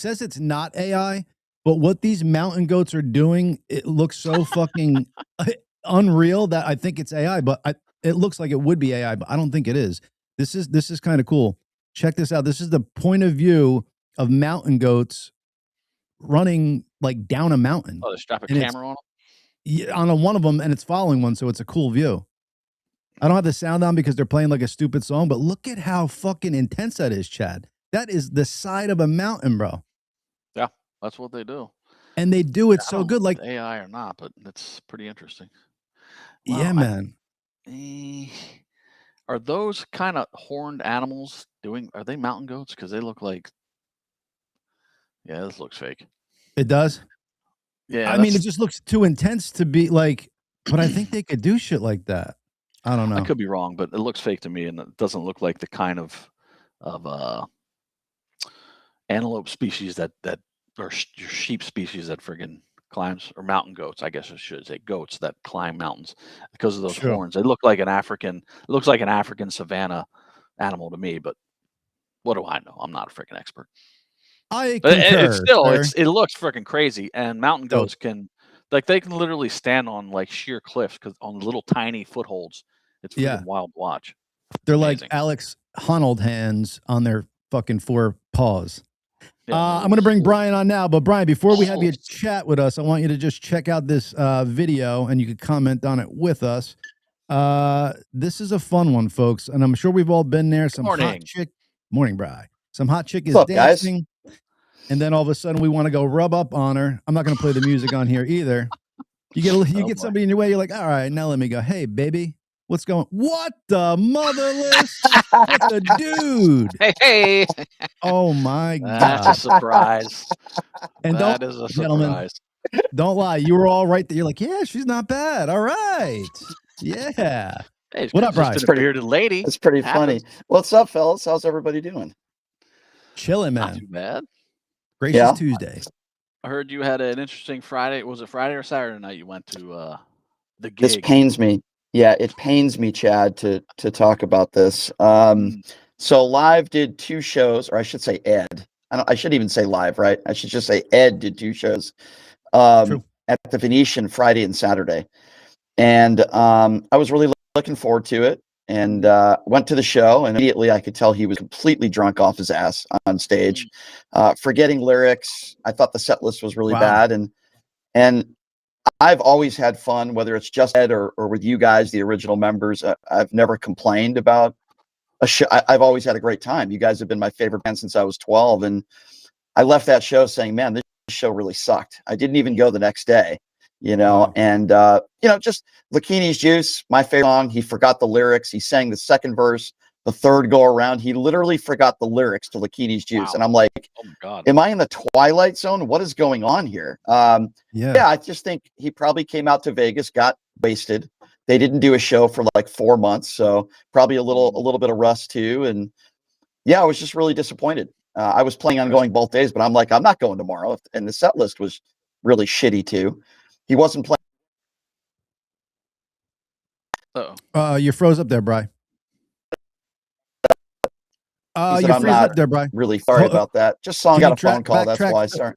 says it's not AI, but what these mountain goats are doing, it looks so fucking unreal that I think it's AI. But it looks like it would be AI, but I don't think it is. This is kind of cool. Check this out. This is the point of view of mountain goats running like down a mountain. Oh, they strap a camera on them? Yeah, on one of them, and it's following one, so it's a cool view. I don't have the sound on because they're playing like a stupid song, but look at how fucking intense that is, Chad. That is the side of a mountain, bro. Yeah, that's what they do. And they do it so good, like AI or not, but it's pretty interesting. Wow, yeah, man. Are those kind of horned animals are they mountain goats? Because they look like, yeah, this looks fake. It does? Yeah. I mean, it just looks too intense to be like, but I think they could do shit like that. I don't know. I could be wrong, but it looks fake to me, and it doesn't look like the kind of antelope species that or sheep species that friggin' climbs, or mountain goats, I guess I should say, goats that climb mountains because of those horns. They look like an African. It looks like an African savanna animal to me, but what do I know? I'm not a freaking expert. I concur, it looks freaking crazy, and mountain goats they can literally stand on like sheer cliffs because on little tiny footholds. It's freaking wild to watch. They're like Alex Honnold hands on their fucking 4 paws. Yeah, I'm going to bring Brian on now, but Brian, before we have you chat with us, I want you to just check out this video, and you can comment on it with us. This is a fun one, folks, and I'm sure we've all been there. Some hot chick, morning, Brian. Some hot chick is dancing, and then all of a sudden we want to go rub up on her. I'm not going to play the music on here either. You get somebody in your way, you're like, all right, now let me go. Hey, baby. What's going? What the motherless? That's a dude. Hey. Oh my God. That's a surprise. And that is a surprise. Don't lie. You were all right there. You're like, yeah, she's not bad. All right. Yeah. Hey, what up, Brian? It's a bearded lady. It's pretty funny. What's up, fellas? How's everybody doing? Chilling, man. Not too bad. Gracious Tuesday. I heard you had an interesting Friday. Was it Friday or Saturday night you went to the gig? This pains me. Yeah, it pains me, Chad, to talk about this. So Live did 2 shows, or I should say Ed. I shouldn't even say Live, right? I should just say Ed did 2 shows at the Venetian Friday and Saturday. And I was really looking forward to it, and went to the show, and immediately I could tell he was completely drunk off his ass on stage, forgetting lyrics. I thought the set list was really bad, and I've always had fun, whether it's just Ed or with you guys, the original members. I've never complained about a show. I've always had a great time. You guys have been my favorite band since I was 12. And I left that show saying, man, this show really sucked. I didn't even go the next day, and, just Lakini's Juice, my favorite song. He forgot the lyrics. He sang the second verse, the third go around. He literally forgot the lyrics to Lakini's Juice. Wow. And I'm like, oh my God, am I in the Twilight Zone? What is going on here? Yeah, I just think he probably came out to Vegas, got wasted. They didn't do a show for like 4 months. So probably a little bit of rust too. And yeah, I was just really disappointed. I was planning on going both days, but I'm like, I'm not going tomorrow. And the set list was really shitty too. He wasn't playing. You froze up there, Bri. You're freezing up there, Bri. Really sorry about that. Just saw I got a phone call. That's why. Sorry.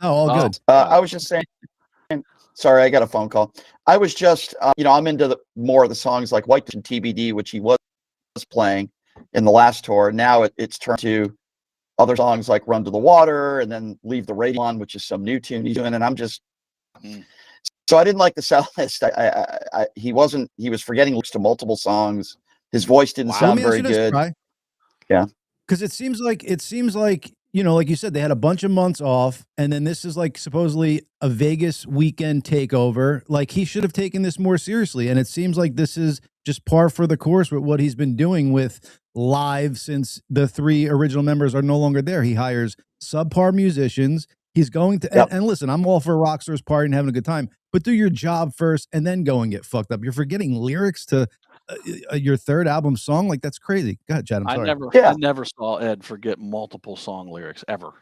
Oh, all good. I was just saying. Sorry, I got a phone call. I was just, I'm into more of the songs like White and TBD, which he was playing in the last tour. Now it's turned to other songs like Run to the Water and then Leave the Radio On, which is some new tune he's doing. And I'm just, so I didn't like the set list. He was forgetting lyrics to multiple songs. His voice didn't sound very good. Yeah. Because it seems like, like you said, they had a bunch of months off, and then this is like supposedly a Vegas weekend takeover. Like, he should have taken this more seriously. And it seems like this is just par for the course with what he's been doing with Live since the 3 original members are no longer there. He hires subpar musicians. He's going to, and listen, I'm all for rock stars partying and having a good time, but do your job first and then go and get fucked up. You're forgetting lyrics to your 3rd album song. Like, that's crazy. Go ahead, Chad. I'm sorry. I never saw Ed forget multiple song lyrics ever.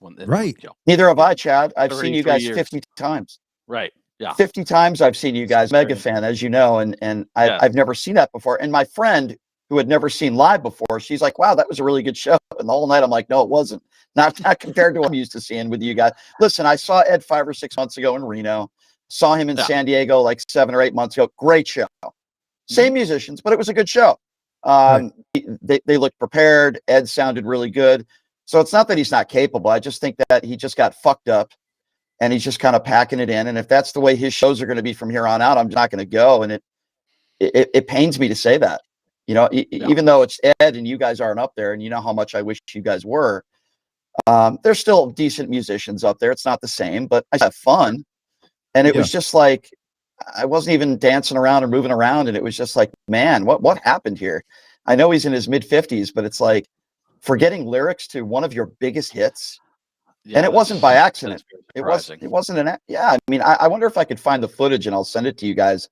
Right. Neither have I, Chad. I've seen you guys 50 times. Right. Yeah. 50 times I've seen you guys. Mega fan, as you know, and I've never seen that before. And my friend who had never seen live before, she's like, wow, that was a really good show. And the whole night I'm like, no, it wasn't. Not compared to what I'm used to seeing with you guys. Listen, I saw Ed 5 or 6 months ago in Reno. Saw him in San Diego like 7 or 8 months ago. Great show. Same musicians, but it was a good show. They looked prepared. Ed sounded really good. So it's not that he's not capable. I just think that he just got fucked up and he's just kind of packing it in. And if that's the way his shows are going to be from here on out, I'm not going to go. And it pains me to say that, you know, even though it's Ed and you guys aren't up there, and you know how much I wish you guys were. There's still decent musicians up there. It's not the same, but I have fun. And it was just like, I wasn't even dancing around or moving around. And it was just like, man, what happened here? I know he's in his mid-50s, but it's like forgetting lyrics to one of your biggest hits. And it wasn't by accident. It wasn't an, I mean, I wonder if I could find the footage and I'll send it to you guys,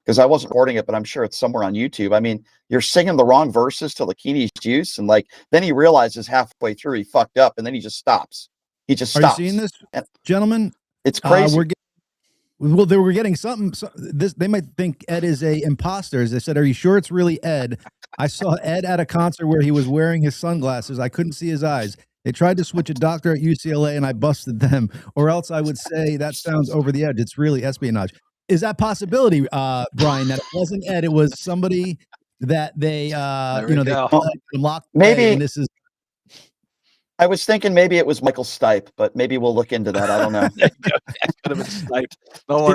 because I wasn't recording it, but I'm sure it's somewhere on YouTube. I mean, you're singing the wrong verses to Lakini's Juice. And like, then he realizes halfway through he fucked up, and then he just stops. He just stops. Are you seeing this, gentlemen? It's crazy. Well, they were getting something. They might think Ed is a imposter. As they said, are you sure it's really Ed? I saw Ed at a concert where he was wearing his sunglasses. I couldn't see his eyes. They tried to switch a doctor at UCLA, and I busted them. Or else I would say that sounds over the edge. It's really espionage. Is that possibility, Brian? That it wasn't Ed? It was somebody that they, they locked. Maybe this is. I was thinking maybe it was Michael Stipe, but maybe we'll look into that. I don't know. Could have been Stipe. No worry,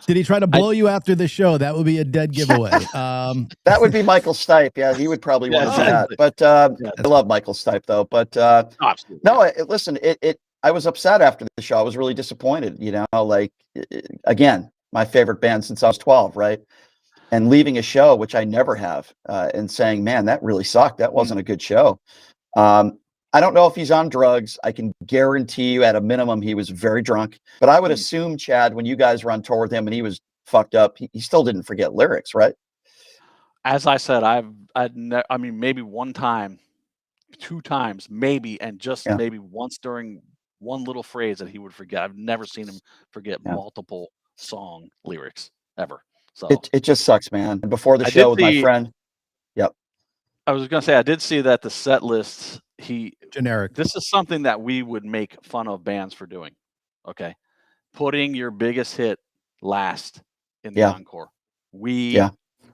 did he try to blow you after the show? That would be a dead giveaway. That would be Michael Stipe. Yeah, he would probably want to do that. But I love Michael Stipe, though. But no, listen, I was upset after the show. I was really disappointed. You know, like, again, my favorite band since I was 12, right? And leaving a show, which I never have, and saying, man, that really sucked. That wasn't a good show. I don't know if he's on drugs. I can guarantee you at a minimum he was very drunk. But I would assume, Chad, when you guys were on tour with him and he was fucked up, he still didn't forget lyrics, right? As I said, I mean, maybe one time, 2 times, maybe, and just maybe once during one little phrase that he would forget. I've never seen him forget multiple song lyrics ever. So it just sucks, man. And before the show with my friend. Yep. I was going to say, I did see that the set list, generic. This is something that we would make fun of bands for doing. Okay. Putting your biggest hit last in the encore. We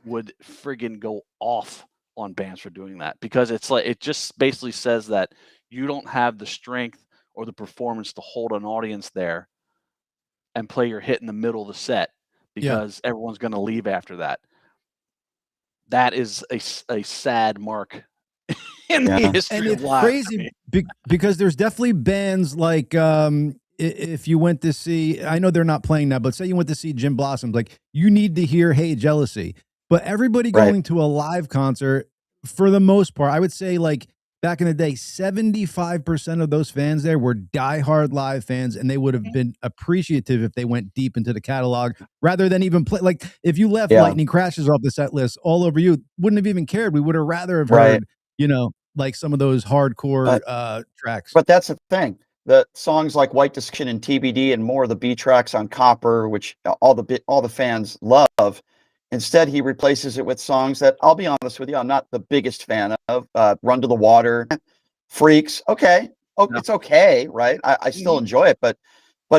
would friggin' go off on bands for doing that, because it's like, it just basically says that you don't have the strength or the performance to hold an audience there and play your hit in the middle of the set, because everyone's going to leave after that. That is a sad mark in the history and of it's live. Crazy because there's definitely bands like if you went to see, I know they're not playing now, but say you went to see Jim Blossoms, like you need to hear Hey Jealousy. But everybody going to a live concert, for the most part, I would say like back in the day, 75% of those fans there were diehard live fans, and they would have been appreciative if they went deep into the catalog rather than even play. Like if you left Lightning Crashes off the set list all over you, wouldn't have even cared. We would have rather have heard, you know, like some of those hardcore tracks. But that's the thing. The songs like White Discussion and TBD and more of the B tracks on Copper, which all the fans love. Instead, he replaces it with songs that, I'll be honest with you, I'm not the biggest fan of. Run to the Water, Freaks. Okay. It's okay, right? I still enjoy it, but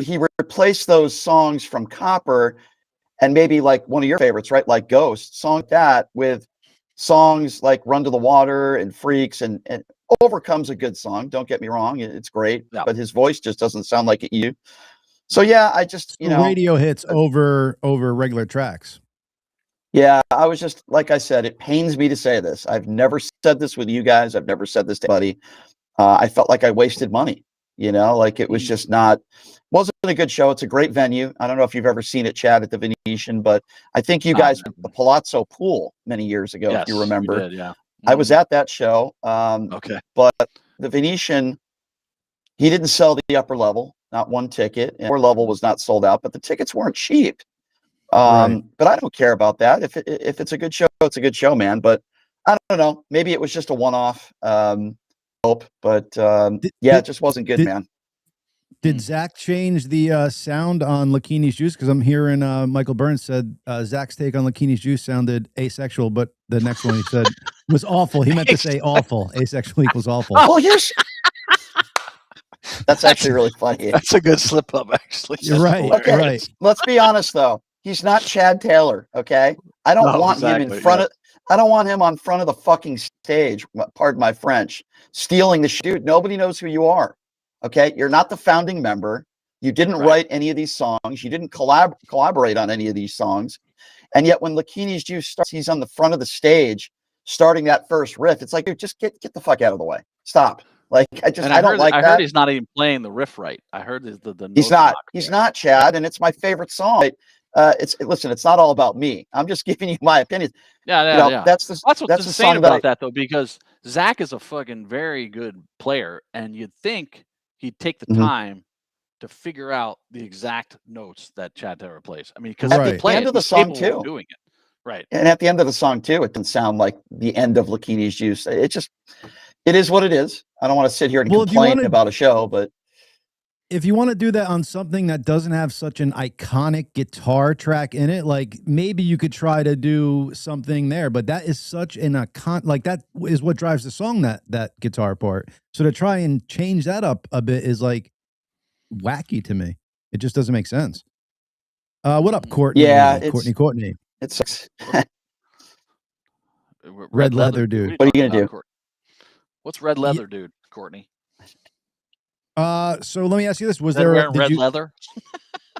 he replaced those songs from Copper and maybe like one of your favorites, right? Like Ghost, song like that, with songs like Run to the Water and Freaks, and Overcome's a good song. Don't get me wrong. It's great, but his voice just doesn't sound like you. So yeah, I just, radio hits over regular tracks. Yeah, I was just, like I said, it pains me to say this. I've never said this with you guys. I've never said this to anybody. I felt like I wasted money, like it was just wasn't a good show. It's a great venue. I don't know if you've ever seen it, Chad, at the Venetian, but I think you guys, the Palazzo Pool many years ago, if you remember. We did, I was at that show. But the Venetian, he didn't sell the upper level, not one ticket. And upper level was not sold out, but the tickets weren't cheap. But I don't care about that. If it's a good show, it's a good show, man. But I don't know. Maybe it was just a one-off hope. But it just wasn't good, man. Did Zach change the sound on Lakini's Juice? Because I'm hearing Michael Burns said Zach's take on Lakini's Juice sounded asexual, but the next one he said was awful. He meant to say awful. Asexual equals awful. Oh, that's actually really funny. That's a good slip up, actually. You're right. Okay, right. Let's be honest though. He's not Chad Taylor. Okay, I don't want him in front of. I don't want him on front of the fucking stage. Pardon my French. Stealing the dude. Nobody knows who you are. Okay, you're not the founding member. You didn't write any of these songs. You didn't collaborate on any of these songs. And yet, when Lakini's Juice starts, he's on the front of the stage, starting that first riff. It's like, dude, just get the fuck out of the way. Stop. Like, I don't like that. I heard he's not even playing the riff right. I heard the he's not. He's not, Chad, and it's my favorite song. Listen. It's not all about me. I'm just giving you my opinion. Yeah. That's what's insane about that, though, because Zach is a fucking very good player, and you'd think he'd take the time to figure out the exact notes that Chad Taylor plays. I mean, because at the end of the song too, doing it right, and at the end of the song too, it didn't sound like the end of Lakini's Juice. It is what it is. I don't want to sit here and complain about a show, but if you want to do that on something that doesn't have such an iconic guitar track in it, like maybe you could try to do something there, but that is such an like that is what drives the song, that guitar part. So to try and change that up a bit is like wacky to me. It just doesn't make sense. What up, Courtney? Yeah, Courtney. It sucks. Red leather dude. What are you gonna do? What's red leather dude, Courtney? So let me ask you this: was there red leather?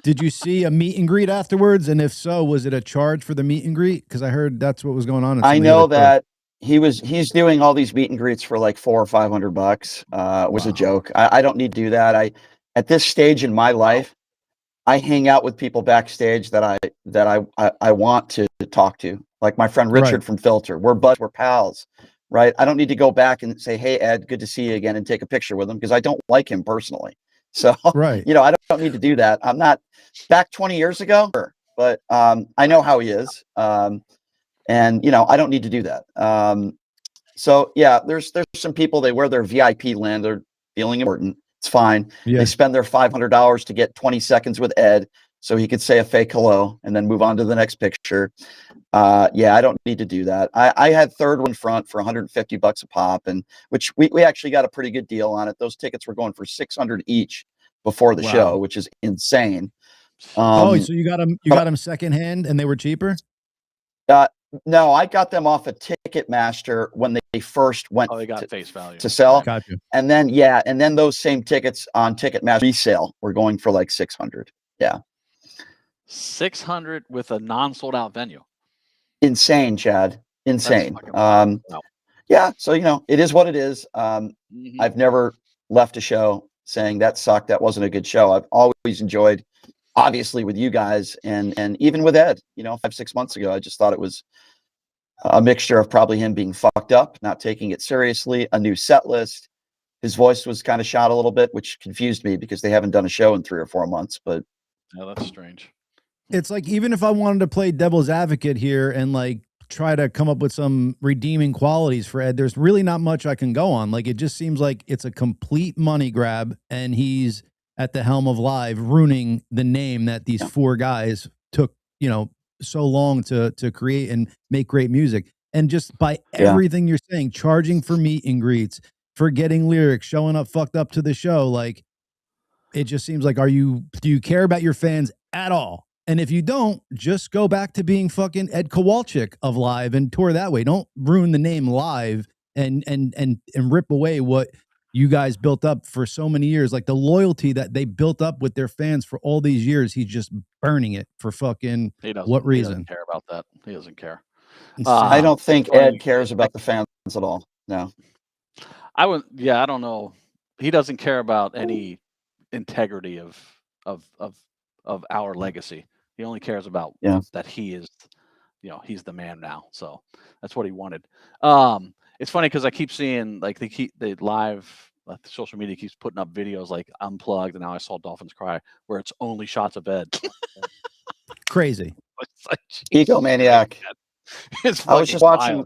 Did you see a meet and greet afterwards? And if so, was it a charge for the meet and greet? Because I heard that's what was going on. I know that he's doing all these meet and greets for like $400 or $500. Was a joke. I don't need to do that. At this stage in my life, I hang out with people backstage that I want to talk to, like my friend Richard from Filter. We're buds, we're pals. Right. I don't need to go back and say, hey, Ed, good to see you again, and take a picture with him, because I don't like him personally. So, I don't need to do that. I'm not back 20 years ago, but I know how he is. And, I don't need to do that. So, yeah, there's some people, they wear their VIP land. They're feeling important. It's fine. Yeah. They spend their $500 to get 20 seconds with Ed so he could say a fake hello and then move on to the next picture. I don't need to do that. I had third one front for $150 a pop, and which we actually got a pretty good deal on it. Those tickets were going for $600 each before the show, which is insane. So you got them secondhand and they were cheaper? No, I got them off of Ticketmaster when they first went they got face value to sell. Got you. And then those same tickets on Ticketmaster resale were going for like $600. Yeah. 600 with a non-sold out venue. Insane, Chad. Insane. Wow. Yeah. So, it is what it is. I've never left a show saying that sucked. That wasn't a good show. I've always enjoyed, obviously, with you guys and even with Ed, 5-6 months ago, I just thought it was a mixture of probably him being fucked up, not taking it seriously, a new set list. His voice was kind of shot a little bit, which confused me because they haven't done a show in 3 or 4 months, but. Yeah, that's strange. It's like, even if I wanted to play devil's advocate here and like try to come up with some redeeming qualities for Ed, there's really not much I can go on. Like, it just seems like it's a complete money grab, and he's at the helm of Live, ruining the name that these 4 guys took, so long to create and make great music. And just by everything you're saying, charging for meet and greets, forgetting lyrics, showing up fucked up to the show, like, it just seems like, do you care about your fans at all? And if you don't, just go back to being fucking Ed Kowalczyk of Live and tour that way. Don't ruin the name Live and rip away what you guys built up for so many years. Like, the loyalty that they built up with their fans for all these years, he's just burning it for fucking what reason? He doesn't care about that. He doesn't care. I don't think Ed cares about the fans at all. No. I don't know. He doesn't care about any integrity of our legacy. He only cares about that he is, he's the man now. So that's what he wanted. It's funny because I keep seeing, like, the Live social media keeps putting up videos like Unplugged, and now I saw Dolphins Cry, where it's only shots of Ed. Crazy. It's like, egomaniac. I was just watching.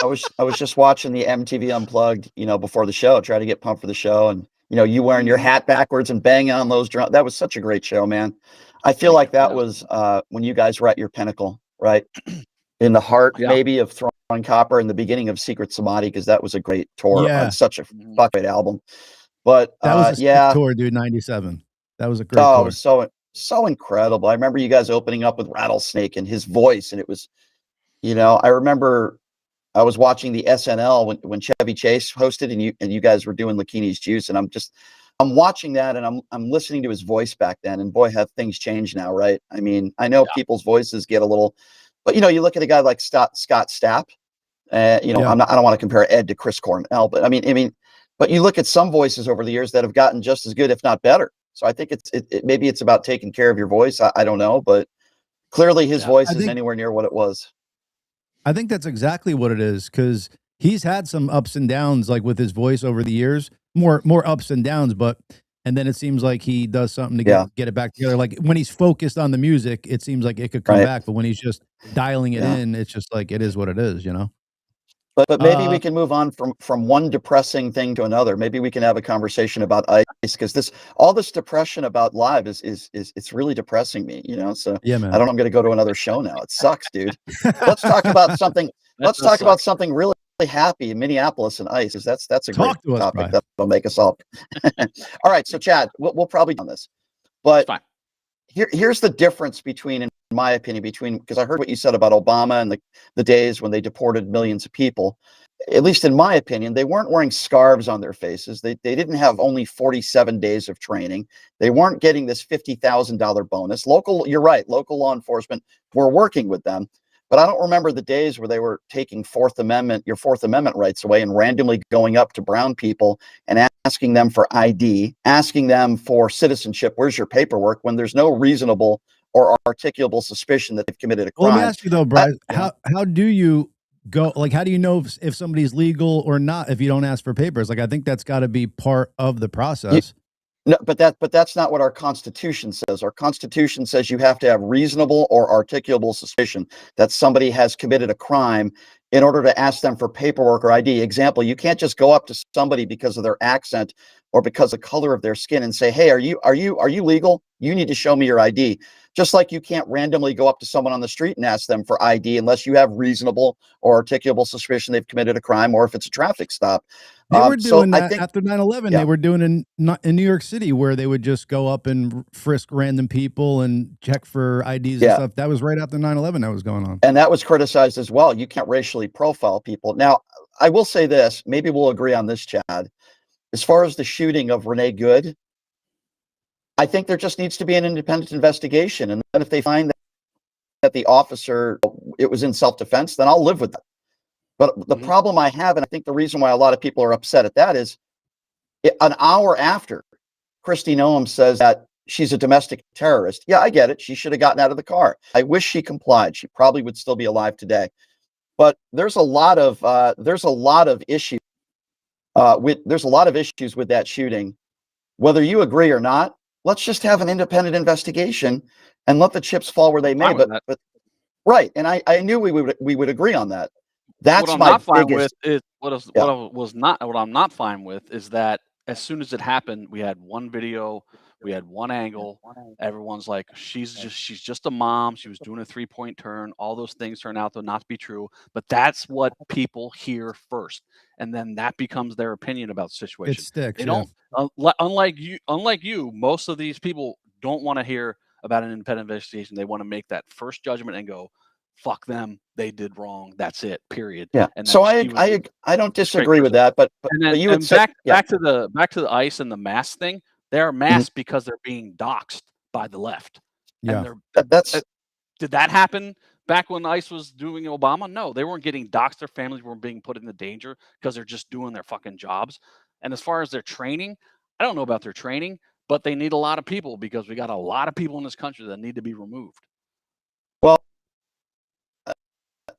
I was just watching the MTV Unplugged, before the show, try to get pumped for the show, and you wearing your hat backwards and banging on those drums. That was such a great show, man. I feel like that was when you guys were at your pinnacle, right? In the heart, maybe, of Throwing Copper, in the beginning of Secret Samadhi, because that was a great tour on such a great album. But that was a sick tour, dude. 97. That was a great tour. It was so incredible. I remember you guys opening up with Rattlesnake and his voice, and it was, I remember I was watching the SNL when Chevy Chase hosted, and you guys were doing Lakini's Juice, and I'm watching that, and I'm listening to his voice back then, and boy, have things changed now, right? I mean, I know people's voices get a little, but you look at a guy like Scott Stapp. I don't want to compare Ed to Chris Cornell, but I mean, but you look at some voices over the years that have gotten just as good, if not better. So I think maybe it's about taking care of your voice. I don't know, but clearly his voice isn't anywhere near what it was. I think that's exactly what it is, because he's had some ups and downs, like with his voice over the years, more ups and downs, and then it seems like he does something to get it back together. Like when he's focused on the music, it seems like it could come back, but when he's just dialing it in, it's just like, it is what it is, But maybe we can move on from one depressing thing to another. Maybe we can have a conversation about Ice, because all this depression about live is it's really depressing me, So yeah, man. I don't know, I'm going to go to another show now. It sucks, dude. Let's talk about something. Let's talk about something really happy in Minneapolis and Ice. That's a great topic that'll make us all. All right, so Chad, we'll probably do this, but here's the difference between, in my opinion, because I heard what you said about Obama and the days when they deported millions of people. At least in my opinion, they weren't wearing scarves on their faces. They didn't have only 47 days of training. They weren't getting this $50,000 bonus. You're right, local law enforcement were working with them. But I don't remember the days where they were taking your Fourth Amendment rights away and randomly going up to brown people and asking them for ID, asking them for citizenship. Where's your paperwork? When there's no reasonable or articulable suspicion that they've committed a crime. Well, let me ask you though, Bryce, how do you go? Like, how do you know if somebody's legal or not if you don't ask for papers? Like, I think that's got to be part of the process. No, but that's not what our Constitution says. Our Constitution says you have to have reasonable or articulable suspicion that somebody has committed a crime in order to ask them for paperwork or ID. Example, you can't just go up to somebody because of their accent or because of the color of their skin and say, "Hey, are you legal? You need to show me your ID." Just like you can't randomly go up to someone on the street and ask them for ID unless you have reasonable or articulable suspicion they've committed a crime, or if it's a traffic stop. They were doing that after 9/11. They were doing in New York City, where they would just go up and frisk random people and check for IDs and stuff. That was right after 9/11 that was going on. And that was criticized as well. You can't racially profile people. Now, I will say this, maybe we'll agree on this, Chad. As far as the shooting of Renee Good, I think there just needs to be an independent investigation. And then if they find that the officer, it was in self-defense, then I'll live with that. But the problem I have, and I think the reason why a lot of people are upset at that, is an hour after Kristi Noem says that she's a domestic terrorist. Yeah, I get it. She should have gotten out of the car. I wish she complied. She probably would still be alive today. But there's a lot of issues with that shooting. Whether you agree or not, let's just have an independent investigation and let the chips fall where they may. But right, and I knew we would agree on that. That's what I'm my not fine biggest. With is what I'm not fine with is that as soon as it happened, we had one video, we had one angle. Everyone's like, she's just a mom. She was doing a 3-point turn. All those things turn out to not be true. But that's what people hear first, and then that becomes their opinion about the situation. It sticks. They don't. Unlike you, most of these people don't want to hear about an independent investigation. They want to make that first judgment and go, "Fuck them. They did wrong. That's it. Period." Yeah. And so I don't disagree with that, but you would say back to the ICE and the mask thing. They're masked because they're being doxxed by the left. Yeah. And did that happen back when ICE was doing Obama? No, they weren't getting doxxed. Their families weren't being put into danger because they're just doing their fucking jobs. And as far as their training, I don't know about their training, but they need a lot of people because we got a lot of people in this country that need to be removed. Well,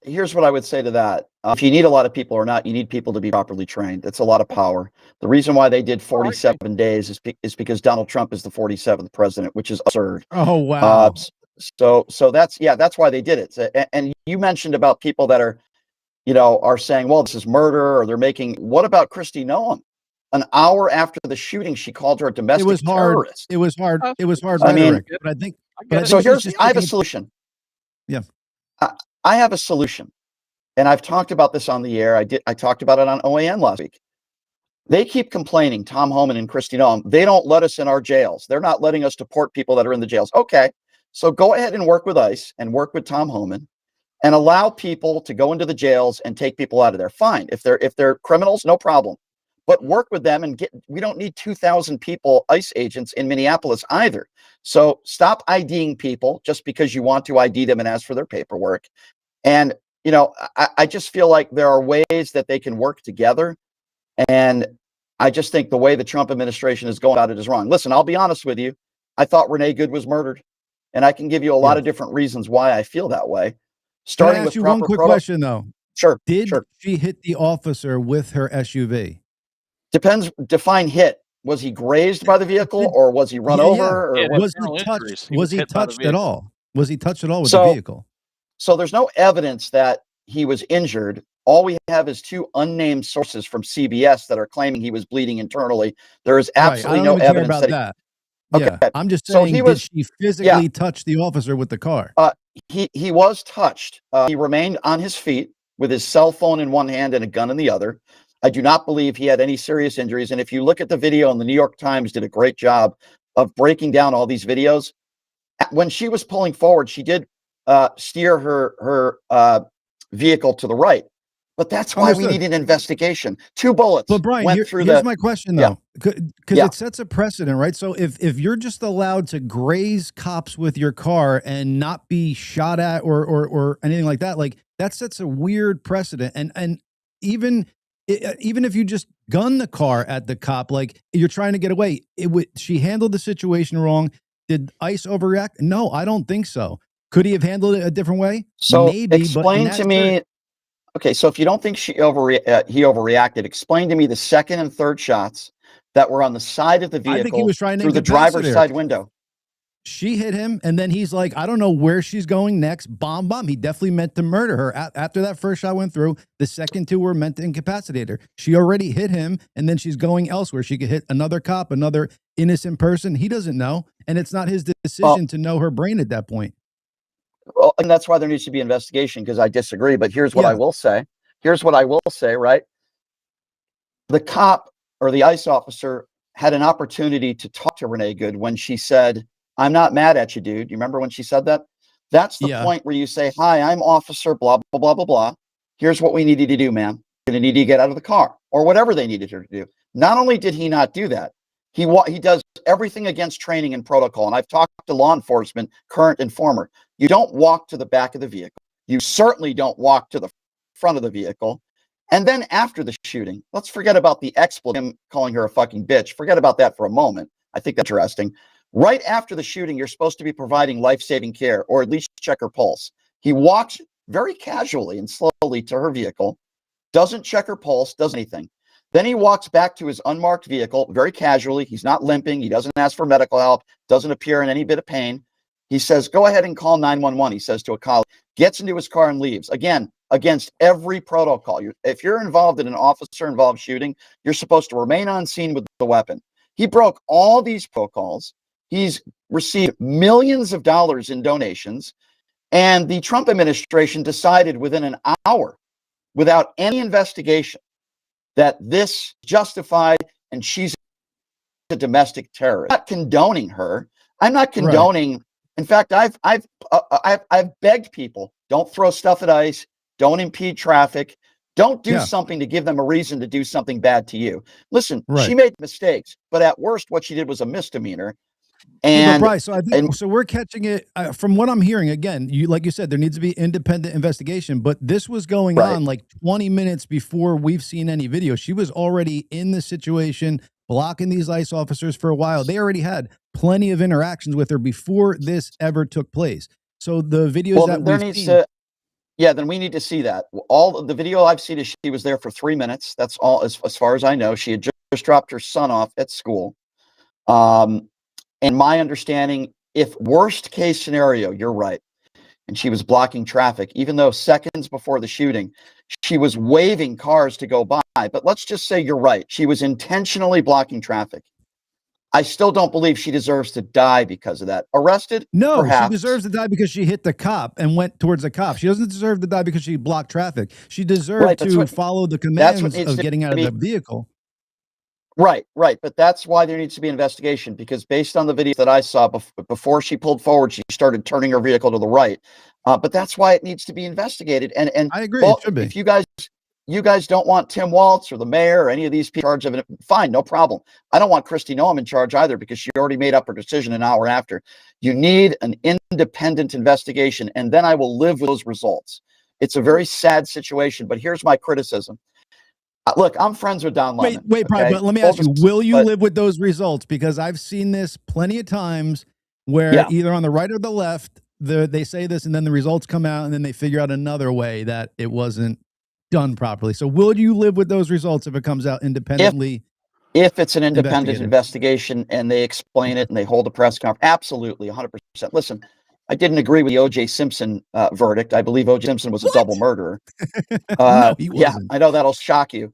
here's what I would say to that. If you need a lot of people or not, you need people to be properly trained. That's a lot of power. The reason why they did 47 days is because Donald Trump is the 47th president, which is absurd. Oh, wow. So that's why they did it. And you mentioned about people that are saying, well, this is murder, or they're making. What about Kristi Noem? an hour after the shooting, she called her a domestic terrorist. It was hard. It was hard I mean, rhetoric. But I think. So I have a solution. Yeah. I have a solution. And I've talked about this on the air. I talked about it on OAN last week. They keep complaining, Tom Homan and Kristi Noem, they don't let us in our jails. They're not letting us deport people that are in the jails. Okay, so go ahead and work with ICE and work with Tom Homan and allow people to go into the jails and take people out of there. Fine. If they're criminals, no problem. But work with them and we don't need 2,000 people, ICE agents in Minneapolis either. So stop IDing people just because you want to ID them and ask for their paperwork. And, you know, I just feel like there are ways that they can work together. And I just think the way the Trump administration is going about it is wrong. Listen, I'll be honest with you. I thought Renee Good was murdered. And I can give you a lot of different reasons why I feel that way. Starting with one quick question, though. Sure. Did she hit the officer with her SUV? Depends. Define hit. Was he grazed by the vehicle, or was he run over? Or was he touched at all? Was he touched at all with the vehicle? So there's no evidence that he was injured. All we have is two unnamed sources from CBS that are claiming he was bleeding internally. There is absolutely no evidence that. Okay, I'm just saying, did she physically touch the officer with the car? He was touched. He remained on his feet with his cell phone in one hand and a gun in the other. I do not believe he had any serious injuries. And if you look at the video, and the New York Times did a great job of breaking down all these videos, when she was pulling forward, she did steer her vehicle to the right. But that's why we need an investigation. 2 bullets. But Brian, here's my question, though, because it sets a precedent, right? So if you're just allowed to graze cops with your car and not be shot at or anything like that sets a weird precedent. And even if you just gun the car at the cop, like you're trying to get away, she handled the situation wrong. Did ICE overreact? No, I don't think so. Could he have handled it a different way? So maybe. Explain to me. Okay, so if you don't think he overreacted, explain to me the second and third shots that were on the side of the vehicle. I think he was trying to through the driver's side window. She hit him, and then he's like, I don't know where she's going next. Bomb. He definitely meant to murder her. After that first shot went through, the second 2 were meant to incapacitate her. She already hit him, and then she's going elsewhere. She could hit another cop, another innocent person. He doesn't know, and it's not his decision to know her brain at that point. Well, and that's why there needs to be investigation, because I disagree. But here's what I will say. Right? The cop or the ICE officer had an opportunity to talk to Renee Good when she said, "I'm not mad at you, dude." You remember when she said that? That's the point where you say, "Hi, I'm officer blah, blah, blah, blah, blah. Here's what we need you to do, ma'am. You're going to need to get out of the car," or whatever they needed her to do. Not only did he not do that, he does everything against training and protocol. And I've talked to law enforcement, current and former. You don't walk to the back of the vehicle. You certainly don't walk to the front of the vehicle. And then after the shooting, let's forget about the expletive, him calling her a fucking bitch. Forget about that for a moment. I think that's interesting. Right after the shooting, you're supposed to be providing life-saving care, or at least check her pulse. He walks very casually and slowly to her vehicle, doesn't check her pulse, does anything. Then he walks back to his unmarked vehicle very casually. He's not limping. He doesn't ask for medical help, doesn't appear in any bit of pain. He says, "Go ahead and call 911, he says to a colleague, gets into his car and leaves. Again, against every protocol. If you're involved in an officer-involved shooting, you're supposed to remain on scene with the weapon. He broke all these protocols. He's received millions of dollars in donations. And the Trump administration decided within an hour, without any investigation, that this justified and she's a domestic terrorist. I'm not condoning her. I'm not condoning. In fact, I've begged people, don't throw stuff at ICE, don't impede traffic, don't do something to give them a reason to do something bad to you. Listen, she made mistakes, but at worst, what she did was a misdemeanor. And Bryce, so I think so we're catching it from what I'm hearing. Again, like you said, there needs to be independent investigation, but this was going on like 20 minutes before we've seen any video. She was already in the situation, blocking these ICE officers for a while. They already had plenty of interactions with her before this ever took place. So the videos that we've seen. Then we need to see that. All the video I've seen is she was there for 3 minutes. That's all as far as I know. She had just dropped her son off at school. And my understanding, if worst case scenario, you're right. and she was blocking traffic, even though seconds before the shooting, she was waving cars to go by. But let's just say you're right. She was intentionally blocking traffic. I still don't believe she deserves to die because of that. Arrested? No, perhaps. she deserves to die because she hit the cop and went towards the cop. She doesn't deserve to die because she blocked traffic. She deserved to follow the commands of getting out of the vehicle. Right. But that's why there needs to be an investigation, because based on the videos that I saw before she pulled forward, she started turning her vehicle to the right. But that's why it needs to be investigated. And I agree. Well, it should be. If you guys don't want Tim Waltz or the mayor or any of these people in charge of it, fine, no problem. I don't want Kristi Noem in charge either, because she already made up her decision an hour after. You need an independent investigation, and then I will live with those results. It's a very sad situation, but here's my criticism. Look, I'm friends with Don Lemon. Wait, okay? But let me ask you, will you live with those results? Because I've seen this plenty of times where either on the right or the left, they say this and then the results come out and then they figure out another way that it wasn't done properly. So will you live with those results if it comes out independently? If it's an independent investigation and they explain it and they hold a press conference, absolutely, 100%. Listen, I didn't agree with the O.J. Simpson verdict. I believe O.J. Simpson was a double murderer. No, he wasn't. Yeah, I know that'll shock you,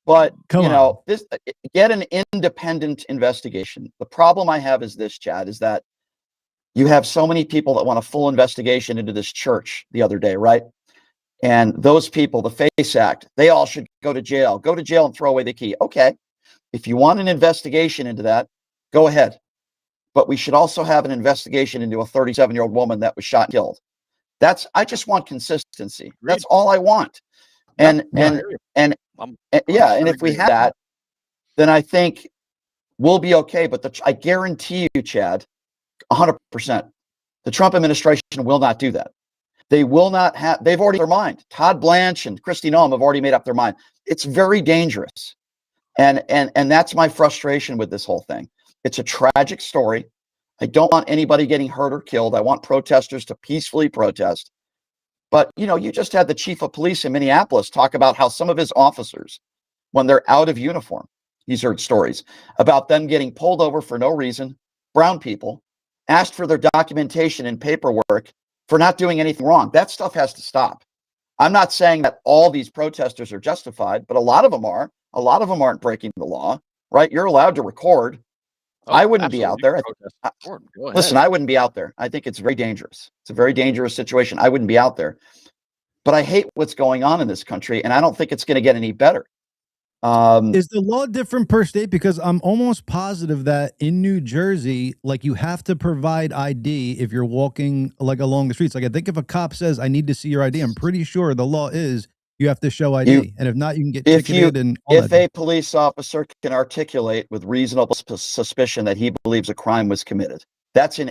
but get an independent investigation. The problem I have is this, Chad, is that you have so many people that want a full investigation into this church the other day, right? And those people, the FACE Act, they all should go to jail. Go to jail and throw away the key. Okay, if you want an investigation into that, go ahead. But we should also have an investigation into a 37-year-old woman that was shot and killed. I just want consistency. That's all I want. And if we have that, then I think we'll be okay. But I guarantee you, Chad, 100%, the Trump administration will not do that. They will not have. They've already made up their mind. Todd Blanche and Kristi Noem have already made up their mind. It's very dangerous, and that's my frustration with this whole thing. It's a tragic story. I don't want anybody getting hurt or killed. I want protesters to peacefully protest. But, you just had the chief of police in Minneapolis talk about how some of his officers, when they're out of uniform, he's heard stories about them getting pulled over for no reason, brown people, asked for their documentation and paperwork for not doing anything wrong. That stuff has to stop. I'm not saying that all these protesters are justified, but a lot of them are. A lot of them aren't breaking the law, right? You're allowed to record. I wouldn't be out there. Listen, I wouldn't be out there. I think it's very dangerous. It's a very dangerous situation. I wouldn't be out there. But I hate what's going on in this country, and I don't think it's going to get any better. Is the law different per state? Because I'm almost positive that in New Jersey, like, you have to provide ID if you're walking like along the streets. Like, I think if a cop says, I need to see your ID, I'm pretty sure the law is you have to show ID. And if not, you can get ticketed. If a police officer can articulate with reasonable suspicion that he believes a crime was committed, that's in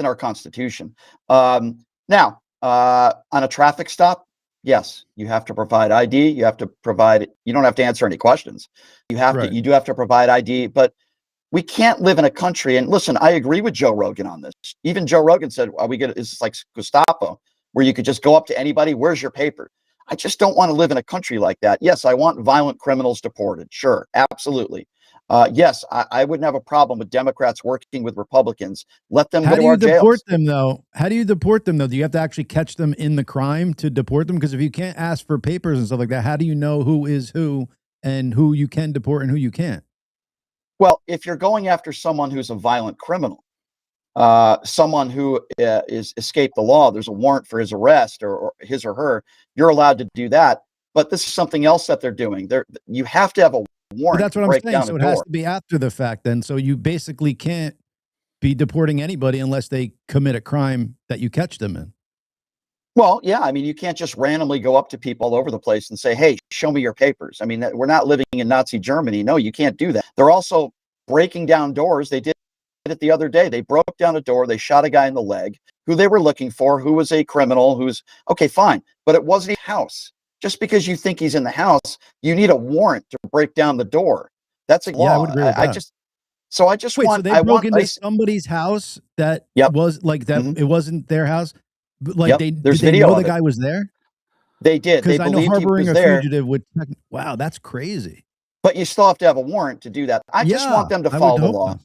our Constitution. Now, on a traffic stop, yes, you have to provide ID. You have to provide. You don't have to answer any questions. You do have to provide ID. But we can't live in a country. And listen, I agree with Joe Rogan on this. Even Joe Rogan said, "It's like Gestapo, where you could just go up to anybody. Where's your paper?" I just don't want to live in a country like that. Yes, I want violent criminals deported. Sure, absolutely. Yes, I wouldn't have a problem with Democrats working with Republicans. Let them go to our jails. How do you deport them, though? How do you deport them, though? Do you have to actually catch them in the crime to deport them? Because if you can't ask for papers and stuff like that, how do you know who is who and who you can deport and who you can't? Well, if you're going after someone who's a violent criminal, someone who is escaped the law, there's a warrant for his arrest or his or her, you're allowed to do that. But this is something else that they're doing. You have to have a warrant. But that's what I'm saying. So it has to be after the fact then. So you basically can't be deporting anybody unless they commit a crime that you catch them in. Well, yeah. I mean, you can't just randomly go up to people all over the place and say, hey, show me your papers. I mean, we're not living in Nazi Germany. No, you can't do that. They're also breaking down doors. They did it the other day. They broke down a door. They shot a guy in the leg who they were looking for, who was a criminal, okay, fine. But it wasn't a house. Just because you think he's in the house, you need a warrant to break down the door. That's a law. Yeah, I would agree with that. So they broke into somebody's house that was like that. It wasn't their house. But like did they know the guy was there? They did. Because I know harboring a fugitive would. Wow, that's crazy. But you still have to have a warrant to do that. I just want them to follow the law.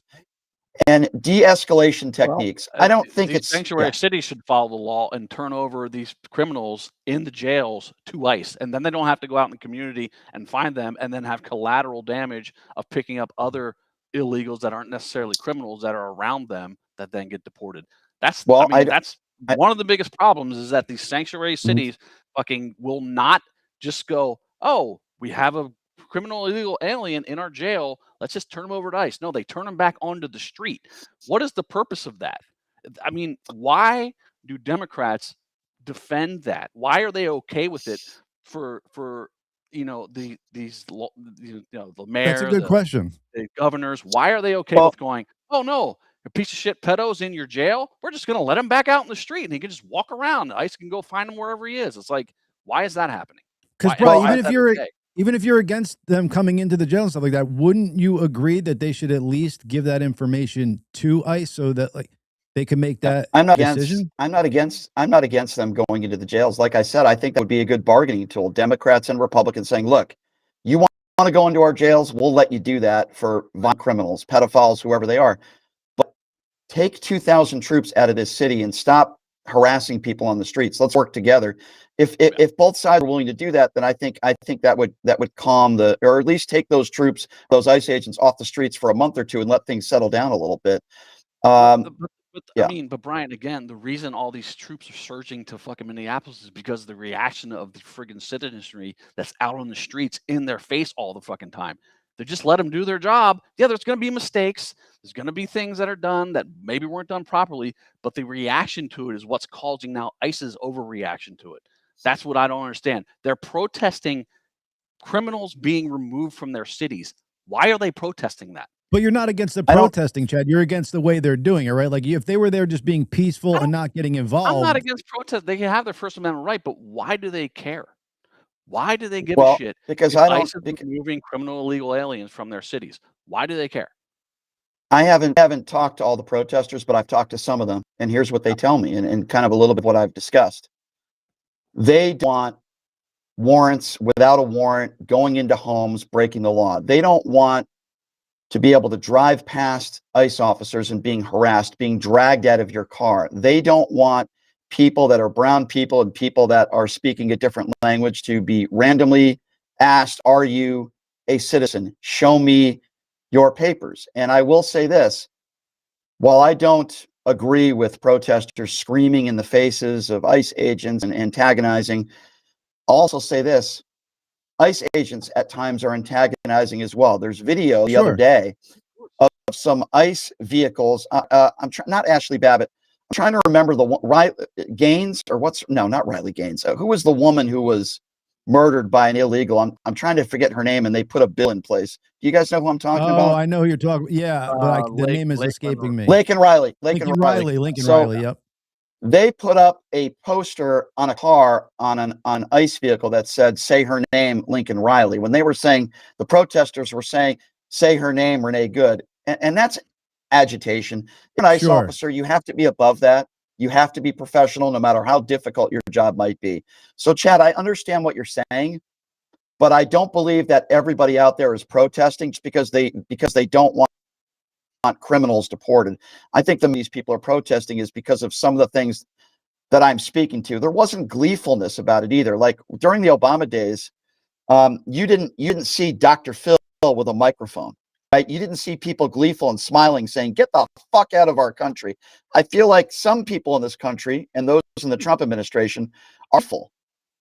and de-escalation techniques. I don't think these it's sanctuary cities should follow the law and turn over these criminals in the jails to ICE, and then they don't have to go out in the community and find them, and then have collateral damage of picking up other illegals that aren't necessarily criminals that are around them that then get deported. That's that's one of the biggest problems, is that these sanctuary cities fucking will not just go, oh, we have a criminal illegal alien in our jail, let's just turn them over to ICE. No, they turn them back onto the street. What is the purpose of that? I mean, why do Democrats defend that? Why are they okay with it for the mayor, that's a good question. the governors? Why are they okay with going, oh no, a piece of shit pedo's in your jail, we're just going to let him back out in the street and he can just walk around, ICE can go find him wherever he is? It's like, why is that happening? Because Brian, even if you're against them coming into the jail and stuff like that, wouldn't you agree that they should at least give that information to ICE so that they can make that decision? I'm not against them going into the jails. Like I said, I think that would be a good bargaining tool. Democrats and Republicans saying, look, you want to go into our jails, we'll let you do that for violent criminals, pedophiles, whoever they are. But take 2,000 troops out of this city and stop harassing people on the streets. Let's work together. If both sides are willing to do that, then I think that would calm or at least take those troops, those ICE agents, off the streets for a month or two and let things settle down a little bit. I mean, but Brian, again, the reason all these troops are surging to fucking Minneapolis is because of the reaction of the friggin' citizenry that's out on the streets in their face all the fucking time. They just let them do their job. Yeah, there's going to be mistakes. There's going to be things that are done that maybe weren't done properly, but the reaction to it is what's causing now ICE's overreaction to it. That's what I don't understand. They're protesting criminals being removed from their cities. Why are they protesting that? But you're not against the protesting, Chad. You're against the way they're doing it, right? Like if they were there just being peaceful and not getting involved. I'm not against protest. They can have their First Amendment right, but why do they care? Why do they give a shit? Because ICE is removing criminal illegal aliens from their cities. Why do they care? I haven't talked to all the protesters, but I've talked to some of them, and here's what they tell me, and kind of a little bit what I've discussed. They want warrants without a warrant, going into homes, breaking the law. They don't want to be able to drive past ICE officers and being harassed, being dragged out of your car. They don't want people that are brown people and people that are speaking a different language to be randomly asked, are you a citizen? Show me your papers. And I will say this, while I don't agree with protesters screaming in the faces of ICE agents and antagonizing, I'll also say this, ICE agents at times are antagonizing as well. There's video the other day of some ICE vehicles. I'm not Ashley Babbitt. I'm trying to remember Riley Gaines or not Riley Gaines. Who was the woman who was murdered by an illegal? I'm trying to forget her name, and they put a bill in place. Do you guys know who I'm talking about? Oh, I know who you're talking. Yeah, but the name is escaping me. Lincoln Riley. Lincoln Riley. Yep. They put up a poster on a car on an ICE vehicle that said, say her name, Lincoln Riley. When they were saying, the protesters were saying, say her name, Renee Good. And that's agitation. You're an ICE officer, you have to be above that. You have to be professional no matter how difficult your job might be. So Chad, I understand what you're saying, but I don't believe that everybody out there is protesting just because they don't want criminals deported. I think these people are protesting is because of some of the things that I'm speaking to. There wasn't gleefulness about it either. Like during the Obama days, you didn't see Dr. Phil with a microphone, right? You didn't see people gleeful and smiling saying, get the fuck out of our country. I feel like some people in this country and those in the Trump administration are full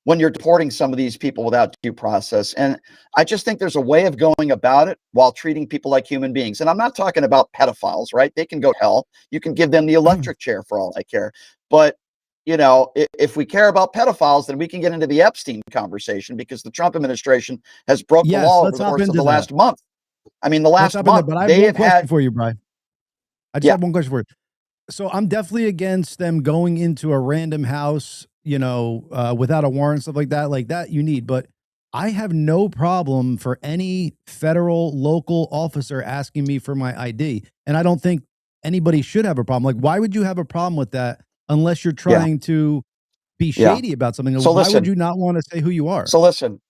when you're deporting some of these people without due process. And I just think there's a way of going about it while treating people like human beings. And I'm not talking about pedophiles, right? They can go to hell. You can give them the electric chair for all I care. But, you know, if we care about pedophiles, then we can get into the Epstein conversation because the Trump administration has broken the law over the course of the last month. I mean, the last month, but I have one question for you, Brian. I just have one question for you. So I'm definitely against them going into a random house, you know, without a warrant, stuff like that you need. But I have no problem for any federal, local officer asking me for my ID. And I don't think anybody should have a problem. Like, why would you have a problem with that unless you're trying to be shady about something? So why would you not want to say who you are? So listen,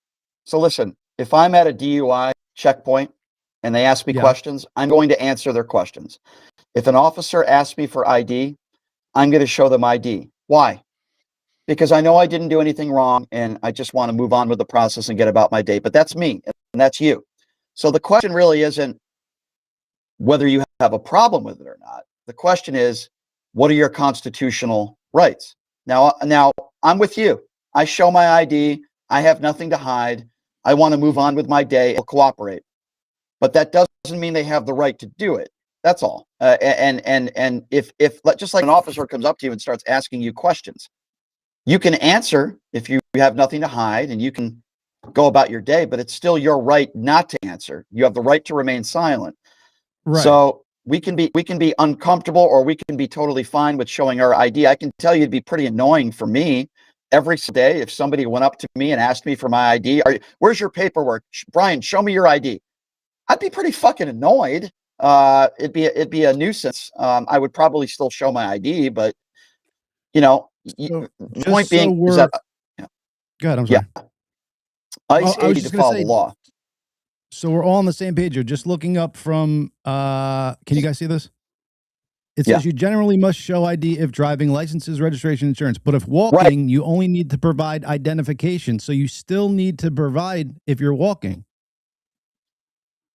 if I'm at a DUI checkpoint and they ask me questions, I'm going to answer their questions. If an officer asks me for ID, I'm going to show them ID. Why? Because I know I didn't do anything wrong and I just want to move on with the process and get about my day. But that's me and that's you. So the question really isn't whether you have a problem with it or not. The question is, what are your constitutional rights? Now I'm with you. I show my ID. I have nothing to hide. I want to move on with my day. I'll cooperate. But that doesn't mean they have the right to do it. That's all. And if just like an officer comes up to you and starts asking you questions, you can answer if you have nothing to hide and you can go about your day, but it's still your right not to answer. You have the right to remain silent. Right. So we can be uncomfortable or we can be totally fine with showing our ID. I can tell you it'd be pretty annoying for me every day if somebody went up to me and asked me for my ID. Where's your paperwork? Brian, show me your ID. I'd be pretty fucking annoyed. It'd be a nuisance. I would probably still show my ID, but the point being is that go ahead, I'm sorry. ICE aid to follow the law. So we're all on the same page. You're just looking up from can you guys see this? It says you generally must show ID if driving, licenses, registration, insurance. But if walking, you only need to provide identification. So you still need to provide if you're walking.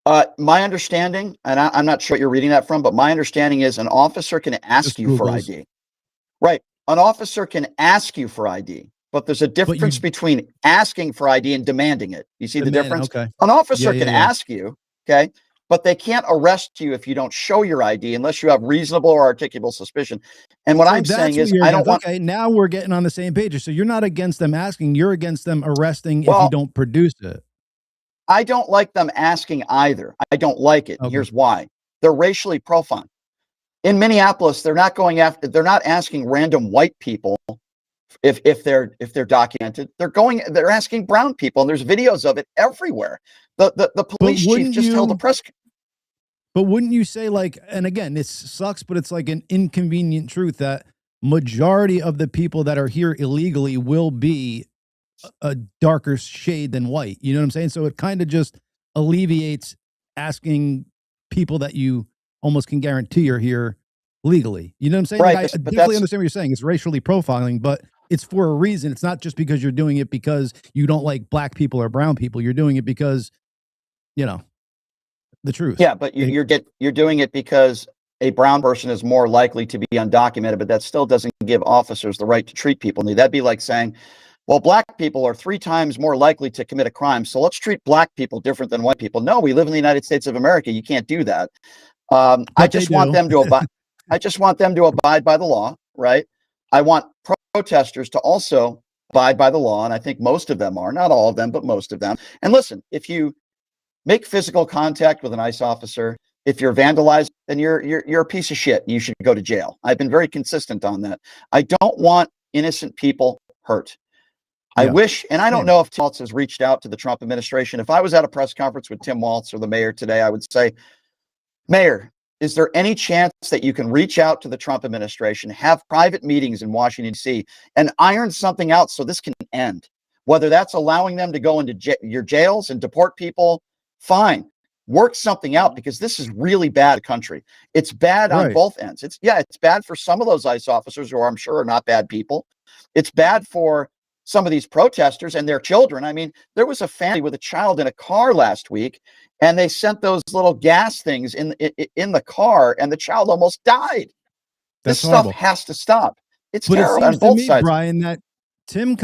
My understanding, and I'm not sure what you're reading that from, but my understanding is an officer can ask you for ID. Right. An officer can ask you for ID, but there's a difference between asking for ID and demanding it. You see the difference? Okay. An officer can ask you, okay, but they can't arrest you if you don't show your ID unless you have reasonable or articulable suspicion. And what I'm saying is I don't want... Okay, now we're getting on the same page. So you're not against them asking, you're against them arresting if you don't produce it. I don't like them asking either. I don't like it. Okay. Here's why. They're racially profiling. In Minneapolis, they're not asking random white people if they're documented. They're asking brown people, and there's videos of it everywhere. The police chief just held a press. But wouldn't you say, like, and again, this sucks, but it's like an inconvenient truth that majority of the people that are here illegally will be a darker shade than white. You know what I'm saying? So it kind of just alleviates asking people that you almost can guarantee are here legally. You know what I'm saying? Right. Like, I definitely understand what you're saying. It's racially profiling, but it's for a reason. It's not just because you're doing it because you don't like black people or brown people. You're doing it because, the truth. Yeah, but you're doing it because a brown person is more likely to be undocumented, but that still doesn't give officers the right to treat people. That'd be like saying, well, black people are 3 times more likely to commit a crime, so let's treat black people different than white people. No, we live in the United States of America. You can't do that. I just want them to abide. I just want them to abide by the law, right? I want protesters to also abide by the law, and I think most of them are, not all of them, but most of them. And listen, if you make physical contact with an ICE officer, if you're vandalized, then you're a piece of shit. You should go to jail. I've been very consistent on that. I don't want innocent people hurt. I wish, and I don't know if Tim Walz has reached out to the Trump administration. If I was at a press conference with Tim Walz or the mayor today, I would say, Mayor, is there any chance that you can reach out to the Trump administration, have private meetings in Washington, D.C., and iron something out so this can end? Whether that's allowing them to go into your jails and deport people, fine. Work something out, because this is really bad country. It's bad on both ends. It's bad for some of those ICE officers who I'm sure are not bad people. It's bad for some of these protesters and their children. I mean, there was a family with a child in a car last week, and they sent those little gas things in the car, and the child almost died. This stuff has to stop. It's terrible on both sides. Brian, that Tim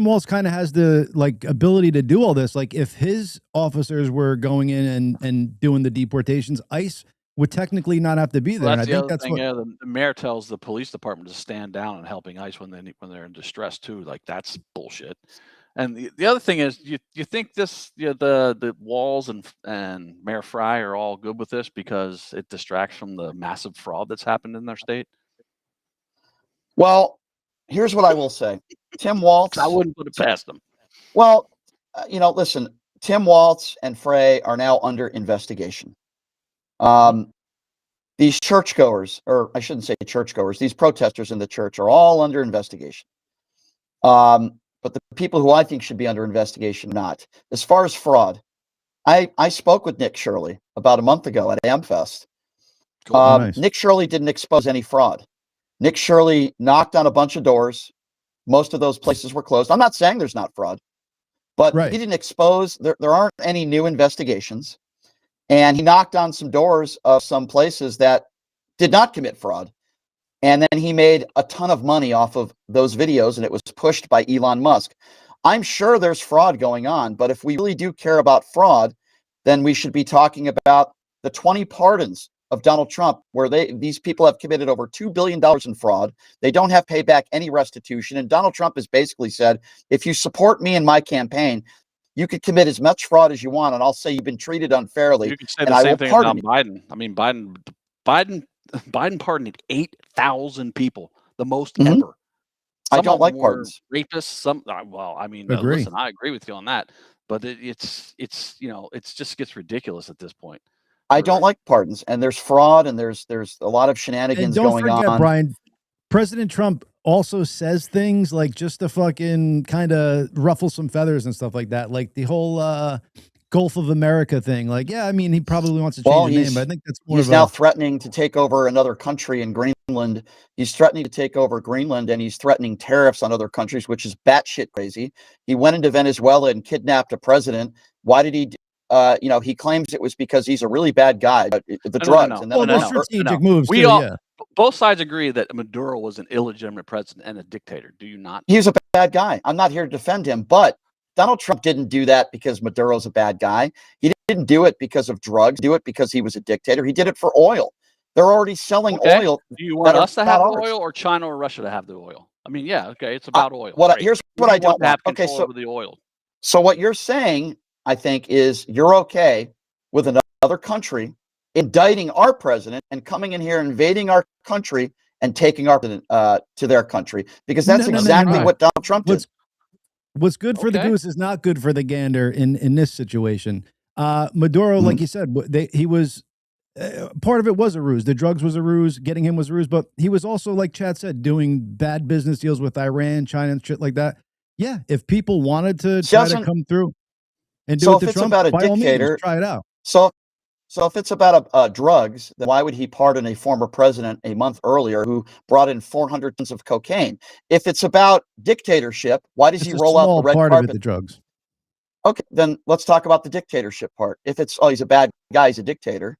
Walz kind of has the ability to do all this. Like, if his officers were going in and doing the deportations, ICE would technically not have to be there. Well, that's and I think that's thing, what the mayor tells the police department to stand down and helping ICE when they're in distress too. Like, that's bullshit. And the other thing is, you think this the Walz and Mayor Fry are all good with this because it distracts from the massive fraud that's happened in their state? Well, here's what I will say. Tim Walz, I wouldn't put it past them. Well, listen, Tim Walz and Frey are now under investigation. These churchgoers, or I shouldn't say churchgoers, these protesters in the church are all under investigation. But the people who I think should be under investigation are not. As far as fraud, I spoke with Nick Shirley about a month ago at AmFest. Cool. Nice. Nick Shirley didn't expose any fraud. Nick Shirley knocked on a bunch of doors. Most of those places were closed. I'm not saying there's not fraud, but Right. he didn't expose. There aren't any new investigations, and he knocked on some doors of some places that did not commit fraud. And then he made a ton of money off of those videos, and it was pushed by Elon Musk. I'm sure there's fraud going on, but if we really do care about fraud, then we should be talking about the 20 pardons of Donald Trump, where these people have committed over $2 billion in fraud. They don't have payback any restitution. And Donald Trump has basically said, if you support me in my campaign, you could commit as much fraud as you want, and I'll say you've been treated unfairly. You could say and the I same will thing pardon about you. Biden. I mean, Biden pardoned 8,000 people, the most Mhm. ever. I Some don't of like them were pardons. rapists. Some, well, I mean, Agree. listen, I agree with you on that, but it's it's just gets ridiculous at this point. I don't like pardons, and there's fraud, and there's a lot of And shenanigans don't going forget, on. Brian, President Trump also says things like just to fucking kind of ruffle some feathers and stuff like that. Like the whole Gulf of America thing. Like, yeah, I mean, he probably wants to change Well, the name, but I think that's more he's of now a threatening to take over another country in Greenland. He's threatening to take over Greenland, and he's threatening tariffs on other countries, which is batshit crazy. He went into Venezuela and kidnapped a president. Why did he? He claims it was because he's a really bad guy. But the drugs, and then well, a the month strategic moves We too. all, Yeah, both sides agree that Maduro was an illegitimate president and a dictator. Do you not? he was a bad guy. I'm not here to defend him, but Donald Trump didn't do that because Maduro's a bad guy. He didn't do it because of drugs. Do it because he was a dictator. He did it for oil. They're already selling oil. Do you want that us to are have not the ours. oil or China or Russia to have the oil? I mean, yeah, okay, it's about oil. Here's Who what do I you don't to have want. Okay, control over the oil. So what you're saying, I think, is you're okay with another country indicting our president and coming in here, invading our country, and taking our president to their country, because that's exactly what Donald Trump did. What's good for the goose is not good for the gander in this situation. Maduro, like you said, he was part of it was a ruse. The drugs was a ruse. Getting him was a ruse. But he was also, like Chad said, doing bad business deals with Iran, China, and shit like that. Yeah, if people wanted to try to come through and do it to Trump, by all means, try it out. So if it's about drugs, then why would he pardon a former president a month earlier who brought in 400 tons of cocaine? If it's about dictatorship, why does he roll out the red part carpet? Of it, the drugs. Okay, then let's talk about the dictatorship part. If it's, he's a bad guy, he's a dictator,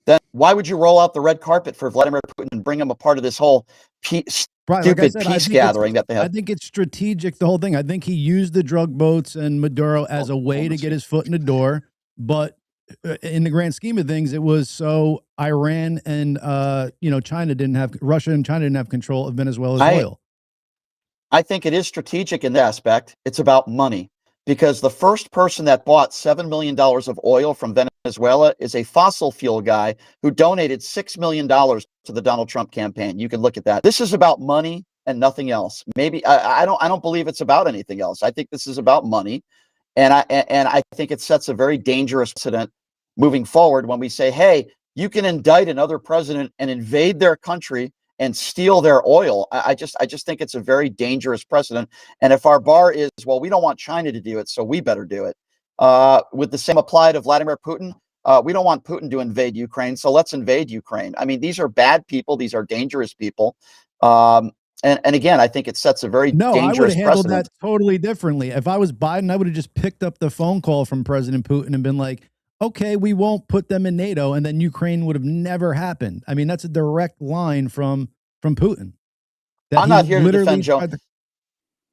then why would you roll out the red carpet for Vladimir Putin and bring him a part of this whole stupid peace gathering that they have? I think it's strategic, the whole thing. I think he used the drug boats and Maduro as a way to get his foot in the door. But in the grand scheme of things, it was so Iran and Russia and China didn't have control of Venezuela's oil. I think it is strategic in that aspect. It's about money, because the first person that bought $7 million of oil from Venezuela is a fossil fuel guy who donated $6 million to the Donald Trump campaign. You can look at that. This is about money and nothing else. Maybe I don't believe it's about anything else. I think this is about money, and I think it sets a very dangerous precedent moving forward when we say, hey, you can indict another president and invade their country and steal their oil. I just think it's a very dangerous precedent. And if our bar is, well, we don't want China to do it, so we better do it. With the same applied to Vladimir Putin, we don't want Putin to invade Ukraine, so let's invade Ukraine. I mean, these are bad people. These are dangerous people. And again, I think it sets a very dangerous precedent. I would have handled that totally differently. If I was Biden, I would have just picked up the phone call from President Putin and been like, okay, we won't put them in NATO, and then Ukraine would have never happened. I mean, that's a direct line from Putin. I'm not here to defend Joe.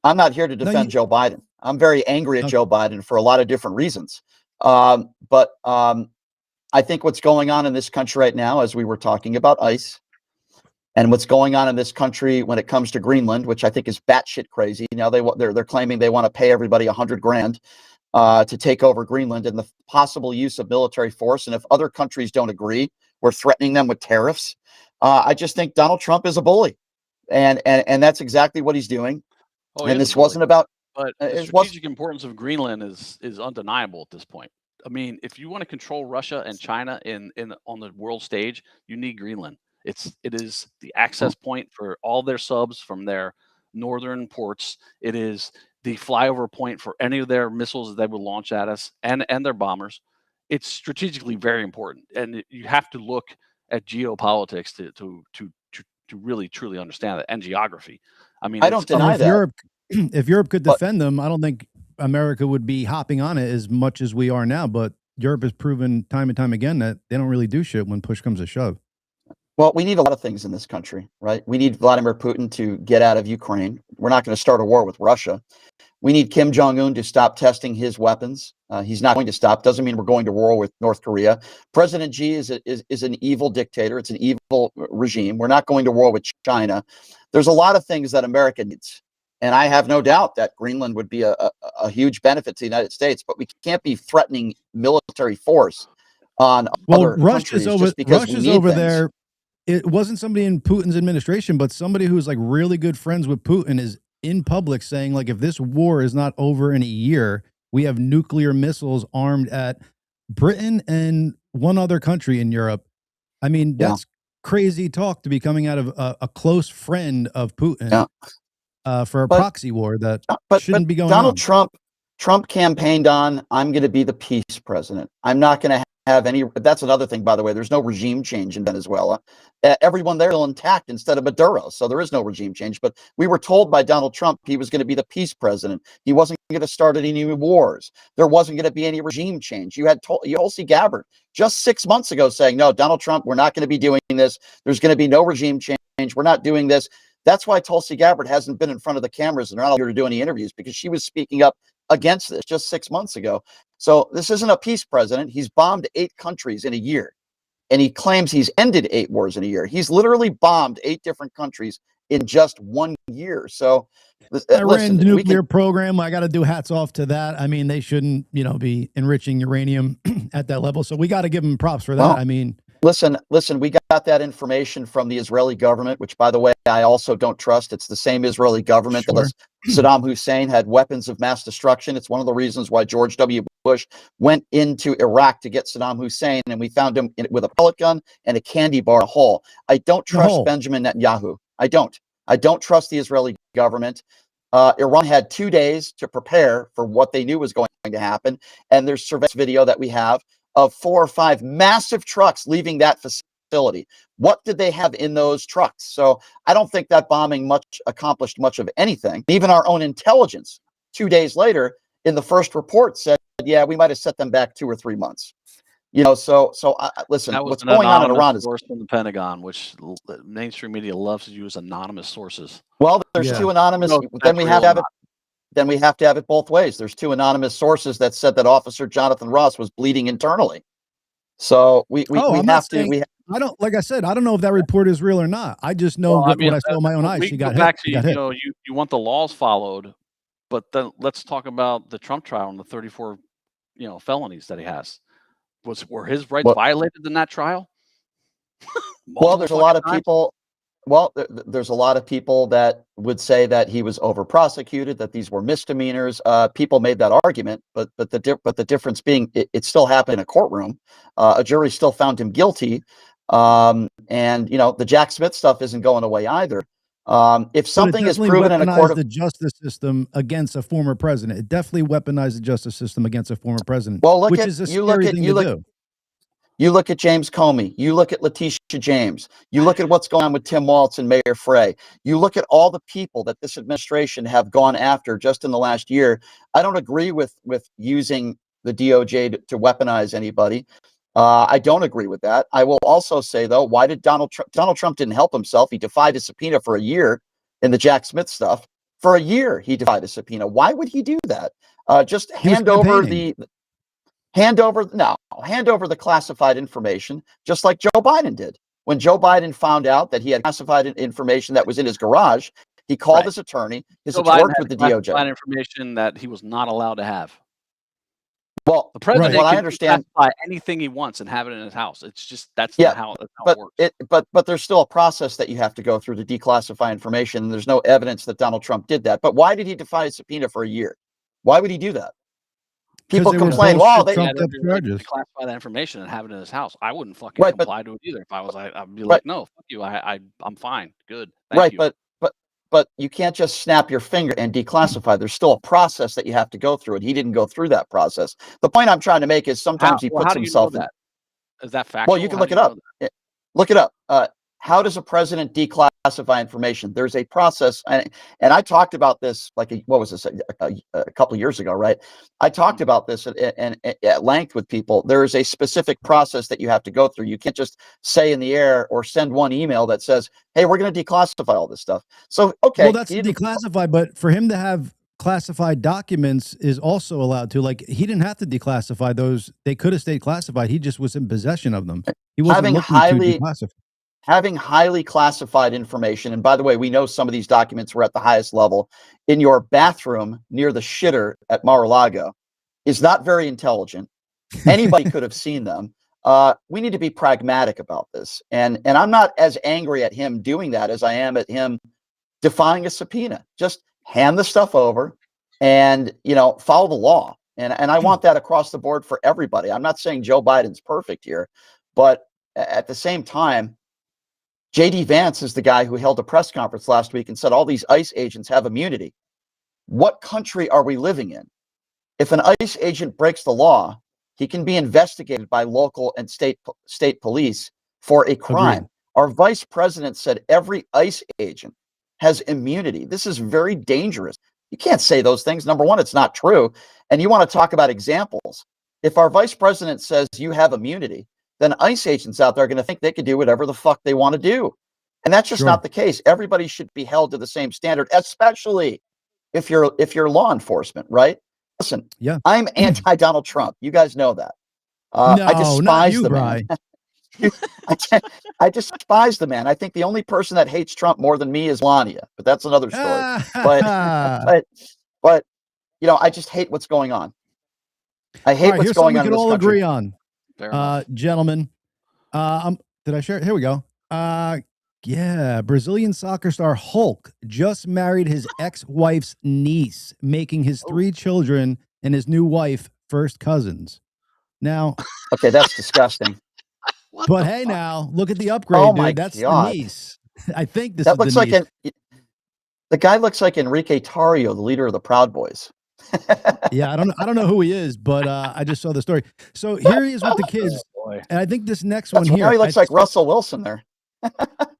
I'm not here to defend Joe Biden. I'm very angry at Joe Biden for a lot of different reasons. But I think what's going on in this country right now, as we were talking about ICE, and what's going on in this country when it comes to Greenland, which I think is batshit crazy. Now they're claiming they want to pay everybody $100 grand. To take over Greenland, and the possible use of military force. And if other countries don't agree, we're threatening them with tariffs. I just think Donald Trump is a bully, and that's exactly what he's doing. And this wasn't about. But the strategic importance of Greenland is undeniable at this point. I mean, if you want to control Russia and China on the world stage, you need Greenland. It is the access point for all their subs from their northern ports. It is the flyover point for any of their missiles that they would launch at us and their bombers. it's strategically very important, and you have to look at geopolitics to really truly understand it, and geography. I mean, I don't deny if that. Europe, if Europe could defend them, I don't think America would be hopping on it as much as we are now. But Europe has proven time and time again that they don't really do shit when push comes to shove. Well, we need a lot of things in this country, right? We need Vladimir Putin to get out of Ukraine. We're not going to start a war with Russia. We need Kim Jong-un to stop testing his weapons. He's not going to stop. Doesn't mean we're going to war with North Korea. President Xi is an evil dictator. It's an evil regime. We're not going to war with China. There's a lot of things that America needs. And I have no doubt that Greenland would be a huge benefit to the United States, but we can't be threatening military force on other countries just because Russia's we need over things. there. It wasn't somebody in Putin's administration, but somebody who's like really good friends with Putin is in public saying, like, if this war is not over in a year, we have nuclear missiles armed at Britain and one other country in Europe. I mean, that's crazy talk to be coming out of a close friend of Putin for a proxy war that shouldn't be going Donald on. Trump campaigned on, I'm going to be the peace president. I'm not going to have any. That's another thing, by the way. There's no regime change in Venezuela. Everyone there is still intact instead of Maduro. So there is no regime change. But we were told by Donald Trump he was going to be the peace president. He wasn't going to start any new wars. There wasn't going to be any regime change. You had Tulsi Gabbard just 6 months ago saying, no, Donald Trump, we're not going to be doing this. There's going to be no regime change. We're not doing this. That's why Tulsi Gabbard hasn't been in front of the cameras and not here to do any interviews, because she was speaking up against this just 6 months ago. So this isn't a peace president. He's bombed 8 countries in a year, and he claims he's ended 8 wars in a year. He's literally bombed 8 different countries in just 1 year. So Iran's nuclear program, I got to do hats off to that. I mean, they shouldn't, be enriching uranium at that level. So we got to give them props for that. Well, I mean, listen, we got that information from the Israeli government, which, by the way, I also don't trust. It's the same Israeli government that Saddam Hussein had weapons of mass destruction. It's one of the reasons why George W. Bush went into Iraq to get Saddam Hussein, and we found him with a pellet gun and a candy bar in a hole. I don't trust Benjamin Netanyahu. I don't trust the Israeli government. Iran had 2 days to prepare for what they knew was going to happen. And there's surveillance video that we have of 4 or 5 massive trucks leaving that facility. What did they have in those trucks? So I don't think that bombing accomplished much of anything. Even our own intelligence 2 days later in the first report said, yeah, we might have set them back 2 or 3 months. So listen, what's going on in Iran is source from the Pentagon, which mainstream media loves to use anonymous sources. Well, there's 2 anonymous. Then we have to have it. Then we have to have it both ways. There's 2 anonymous sources that said that Officer Jonathan Ross was bleeding internally. So we have to. I don't, like I said, I don't know if that report is real or not. I just know what I saw with my own eyes. She got hit. You want the laws followed, but then let's talk about the Trump trial and the 34, felonies that he has. Were his rights violated in that trial? Well, there's a lot of people. Well, there's a lot of people that would say that he was over-prosecuted, that these were misdemeanors. People made that argument, but the difference being, it still happened in a courtroom. A jury still found him guilty, and the Jack Smith stuff isn't going away either. If something is proven in a court of the justice system against a former president, it definitely weaponized the justice system against a former president. Well, which is a scary thing to do. You look at James Comey, you look at Letitia James, you look at what's going on with Tim Walz and Mayor Frey, you look at all the people that this administration have gone after just in the last year. I don't agree with using the DOJ to weaponize anybody. I don't agree with that. I will also say, though, why did Donald Trump didn't help himself? He defied a subpoena for a year in the Jack Smith stuff. For a year, he defied a subpoena. Why would he do that? Just hand over the classified information, just like Joe Biden did. When Joe Biden found out that he had classified information that was in his garage, he called his attorney. His attorney worked with the DOJ. Classified information that he was not allowed to have. Well, the president can I understand classify anything he wants and have it in his house. It's just that's not how it works. But there's still a process that you have to go through to declassify information. And there's no evidence that Donald Trump did that. But why did he defy a subpoena for a year? Why would he do that? People complain, well, they classify that information and have it in his house. I wouldn't fucking comply to it either. If I was, I'd be like, no, fuck you. I'm fine. Good. Thank you. but you can't just snap your finger and declassify. There's still a process that you have to go through, and he didn't go through that process. The point I'm trying to make is sometimes he puts himself in. Is that factual? Well, you can look it up. Look it up. How does a president declassify information? There's a process, and I talked about this like what was this a couple of years ago, right? I talked about this at length with people. There is a specific process that you have to go through. You can't just say in the air or send one email that says, "Hey, we're going to declassify all this stuff." So, okay, well, that's declassify, but for him to have classified documents is also allowed to. Like, he didn't have to declassify those; they could have stayed classified. He just was in possession of them. He wasn't looking to declassify. Having highly classified information, and by the way, we know some of these documents were at the highest level, in your bathroom near the shitter at Mar-a-Lago is not very intelligent. Anybody could have seen them. We need to be pragmatic about this. And I'm not as angry at him doing that as I am at him defying a subpoena. Just hand the stuff over and, follow the law. And I want that across the board for everybody. I'm not saying Joe Biden's perfect here, but at the same time, J.D. Vance is the guy who held a press conference last week and said all these ICE agents have immunity. What country are we living in? If an ICE agent breaks the law, he can be investigated by local and state police for a crime. Agreed. Our vice president said every ICE agent has immunity. This is very dangerous. You can't say those things. Number one, it's not true. And you want to talk about examples. If our vice president says you have immunity, then ICE agents out there are going to think they can do whatever the fuck they want to do. And that's just not the case. Everybody should be held to the same standard, especially if you're law enforcement, right? Listen, I'm anti-Donald Trump. You guys know that. I despise the man. I despise the man. I think the only person that hates Trump more than me is Melania, but that's another story. but I just hate what's going on. I hate what's going on in this country. We can all agree on. Gentlemen, did I share it? Here we go. Yeah, Brazilian soccer star Hulk just married his ex-wife's niece, making his 3 children and his new wife first cousins. Now, okay, that's disgusting. But hey, now look at the upgrade, dude. That's the niece. I think this looks the like the guy looks like Enrique Tarrio, the leader of the Proud Boys. Yeah, I don't know who he is, but I just saw the story. So here he is with the kids, and I think this next one here, he looks like Russell Wilson there.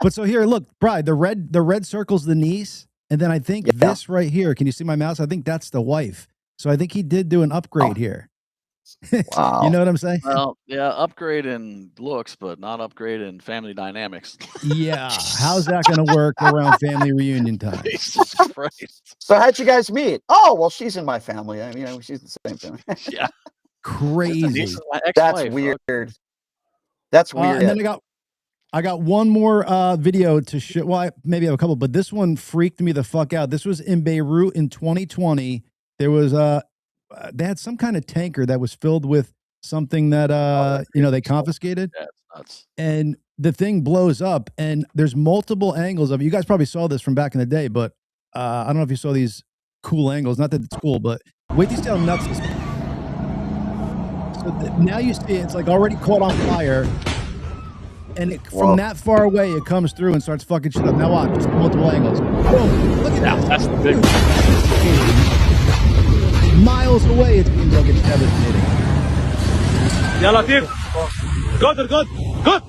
But so here, look, Bride, the red circle's the niece, and then I think this right here. Can you see my mouse? I think that's the wife. So I think he did do an upgrade here. Wow. You know what I'm saying? Well, yeah, upgrade in looks, but not upgrade in family dynamics. Yeah, how's that going to work around family reunion time? Jesus Christ. So how'd you guys meet? Oh, well, she's in my family. I mean, she's the same thing. Yeah. Crazy. That's weird. That's weird. And then I got one more video to show. Well, maybe I have a couple, but this one freaked me the fuck out. This was in Beirut in 2020. There was they had some kind of tanker that was filled with something that they confiscated. Yeah, it's nuts. And the thing blows up, and there's multiple angles of it. You guys probably saw this from back in the day, but I don't know if you saw these cool angles. Not that it's cool, but wait to see how nuts this is. So now you see it's like already caught on fire. And from that far away, it comes through and starts fucking shit up. Now watch, just multiple angles. Boom! Look at that. That's the big one. Miles away, it seems like it's devastating. Yeah, Latif. Good.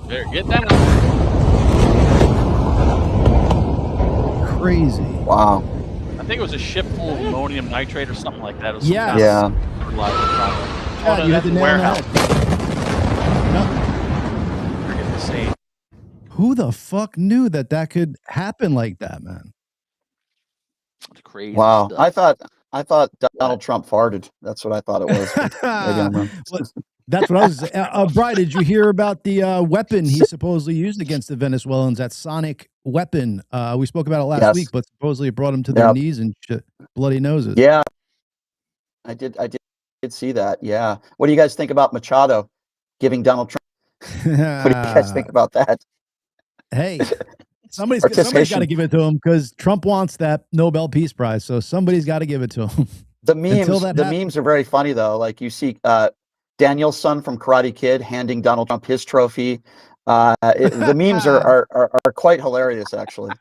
There, get down. Crazy. Wow. I think it was a ship full of ammonium nitrate or something like that. It was Yeah. You had the warehouse. Who the fuck knew that could happen like that, man? It's crazy. Wow. Stuff. I thought Donald Trump farted. That's what I thought it was. Maybe I'm wrong. That's what I was saying. Brian, did you hear about the weapon he supposedly used against the Venezuelans? That sonic weapon. We spoke about it last week, but supposedly it brought them to their knees and shit, bloody noses. Yeah. I did see that. Yeah. What do you guys think about Machado giving Donald Trump? What do you guys think about that? Hey, somebody's got to give it to him because Trump wants that Nobel Peace Prize. So somebody's got to give it to him. The memes are very funny though. Like you see Daniel's son from Karate Kid handing Donald Trump his trophy. The memes are quite hilarious, actually.